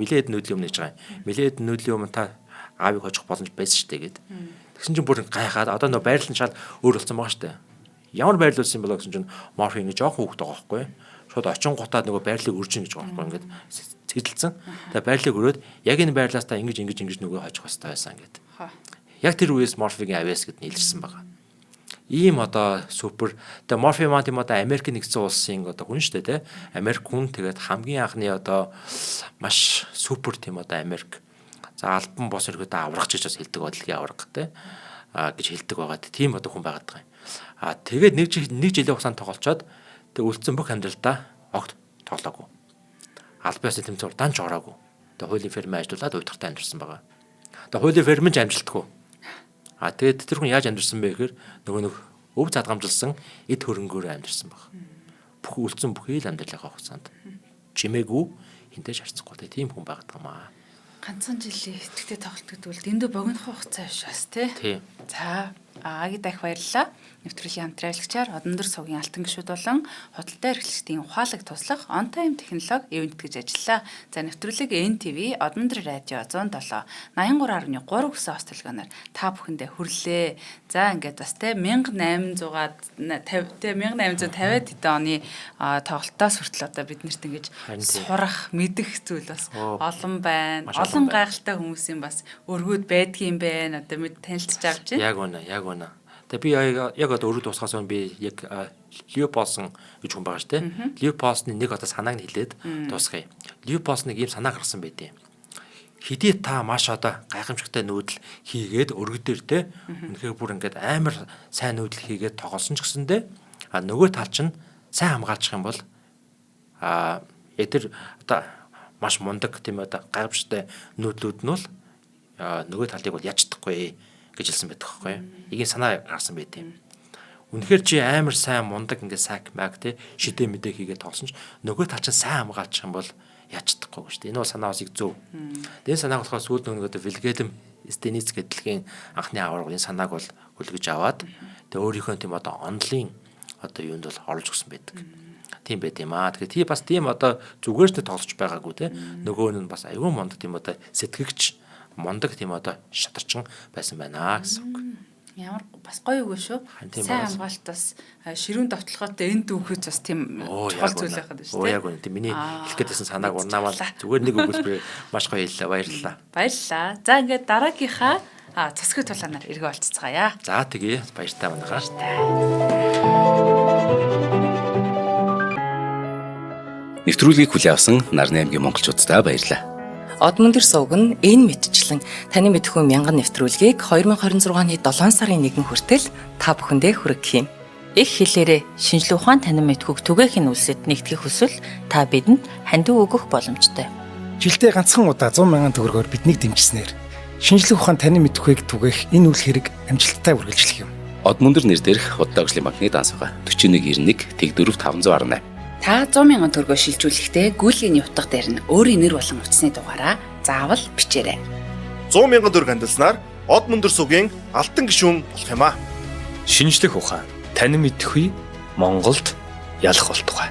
милээд нүүдлийн өмнө гэж байгаа юм. Милээд нүүдлийн өмнө та аавыг хожих боломж байсан шүү дээ гэд. Тэгсэн чинь бүр гайхаад одоо нөө байрлал нь шал өөр болсон байгаа шүү дээ. Ямар байрлуулсан болоо гэсэн чинь Морфи ингэ жоохон хүүхэд байгаа байхгүй. Шууд очин гутаад нөгөө байрлалыг үржин гэж байгаа байхгүй. Ингээд цэглэлсэн. Тэгээ байрлалыг өрөөд яг энэ байрлалаас та ингэж нөгөө хожих хэрэгтэй байсан гэд. Яг тэр үеэс Морфигийн авиас гэд нийлэрсэн байгаа. Ийм одоо супер. Тэгээ Морфи маань тийм одоо Америк нэгдсэн улсын одоо хүн шүү дээ тий. Америк хүн тэгээд хамгийн анхны одоо маш супер тийм одоо Америк. За альбан бос өргөдөө аврагч гэж бас хэлдэг бодлогийн авраг тий. Гэж хэлдэг байгаа. Тийм одоо хүн байгаад байгаа юм. Тэгээд нэг жилийн хугацаанд тоглолцоод тэг үлдсэн бүх амьдралдаа огт тоглоогүй. Албаас тэмцээн данч ороогүй. Тэгээ хуулийн ферм ажиллаад уйдгартай амьдсан байгаа. Тэгээ хуулийн ферм ч амжилтгүй. Тэгээд тэр хүн яаж амьдсан бэ гэхээр нөгөө нэг өв задгамжилсан эд хөрөнгөөр амьдсан баг. Бүх үлдсэн бүхий л амьдралынхаа хугацаанд чимээгүй хинтэж харцахгүй тийм хүн байгаад байгаа маа. Ганцхан жилийн идэвхтэй тоглолт гэдэг бол дэндүү богино хугацаа биш бас тий. За Аги дахь баярлалаа. Нэвтрүүлгийн хамтран ажиллагчаар Одондөр сувгийн алтан гишүүд болон худалдаа эрхлэгчдийн ухаалаг туслах On Time технологи ивент гэж ажиллаа. За нэвтрүүлэг NTV Одондөр радио 107 83.3 гэсэн ост төлгөөнөөр та бүхэндээ хүрлээ. За ингээд бас те 1850-д хэдэн оны тоглолтоос хүртэл одоо бид нарт ингэж сурах, мэдэх зүйл бас олон байна. Олон гайхалтай хүмүүсийн бас өргөд байдгийм байна. Одоо мэд танилцж авч байна. Яг үнэ. Тэгээ би яг одоо өргөд тусгаас өмнө би яг Леополсон гэж хүн байгаа шүү дээ. Леополсны нэг одоо санааг нь хэлээд дуусгая. Леополс нэг ийм санаа гаргасан байдیں۔ Хэдий та маш одоо гайхамшигтай нүүдэл хийгээд өргөд дээр те үнэхээр бүр ингээд амар сайн нүүдэл хийгээд тоглосон ч гэсэндээ нөгөө тал чинь сайн хамгаалчих юм бол яг тэр одоо маш мундаг тийм одоо гайхамшигтай нүүдлүүд нь бол нөгөө талыг бол яаж чадахгүй гэж хэлсэн байдаг байхгүй юу. Игийн санаа гарсан байт юм. Үнэхээр чи амар сайн мундаг ингээд сак маг те шидэ мэдээ хийгээд тоглосон ч нөгөө тал чинь сайн хамгаалчих юм бол яаж чадахгүй шүү дээ. Энэ бол санаа бас их зөв. Энэ санааг болохоор сүүлд нөгөө Вильгельм Стениц гэдэлгийн анхны аварга энэ санааг бол хүлгэж аваад тэгээ өөрийнхөө тийм одоо онлын одоо юунд бол оруулж өгсөн байдаг. Тийм байт юм аа. Тэгэхээр тий бас тийм одоо зүгээр ч тоглож байгаагүй те нөгөө нь бас аюун мундаг тийм одоо сэтгэгч мундаг тийм одоо шатарчин байсан байна гэсэн үг. Ямар бас гоё үгүй шүү. Сайн хамгаалт бас ширүүн довтлохотой энэ дүүхэж бас тийм чухал зүйл байхад байна шүү дээ. Яг үнэ. Тийм миний хэлэх гээдсэн санааг урнаамал зүгээр нэг өгүүлбэр маш гоё хэллээ. Баярлалаа. Баярлалаа. За ингээд дараагийнхаа цэсгүй тулаанаар эргөө олцгаая. За тэгье. Баяртай манайхаа. Нэвтрүүлгийг хүлээн авсан Нарны аймгийн монголчуудаа баярлалаа. Одмондөр сувг нь энэ мэдчлэн таны мэдхүйн мянган нэвтрүүлгийг 2026 оны 7 сарын 1 хүртэл та бүхэндээ хүргэх юм. Их хэлээрээ шинжлэх ухаан танин мэдхүйг түгээхийн үлсэд нэгтгэх хүсвэл та бидэнд хандив өгөх боломжтой. Жилдээ ганцхан удаа 100,000 төгрөгөөр биднийг дэмжснээр шинжлэх ухаан танин мэдхүйг түгээх энэ үйл хэрэг амжилттай үргэлжлэх юм. Одмондөр нэр дээрх Худал агшлын банкны дансгаа 4191 Тэг 4508. Та 100,000 төгрөгөөр шилжүүлэхдээ гүйлгийн утга дээр нь өөрийн нэр болон утасны дугаараа заавал бичээрэй. 100,000 төгрөг хандалснаар Одмондөр сувгийн алтан гишүүн болох юм а. Шинжлэх ухаан танин мэдхгүй Монголд ялах болтугай.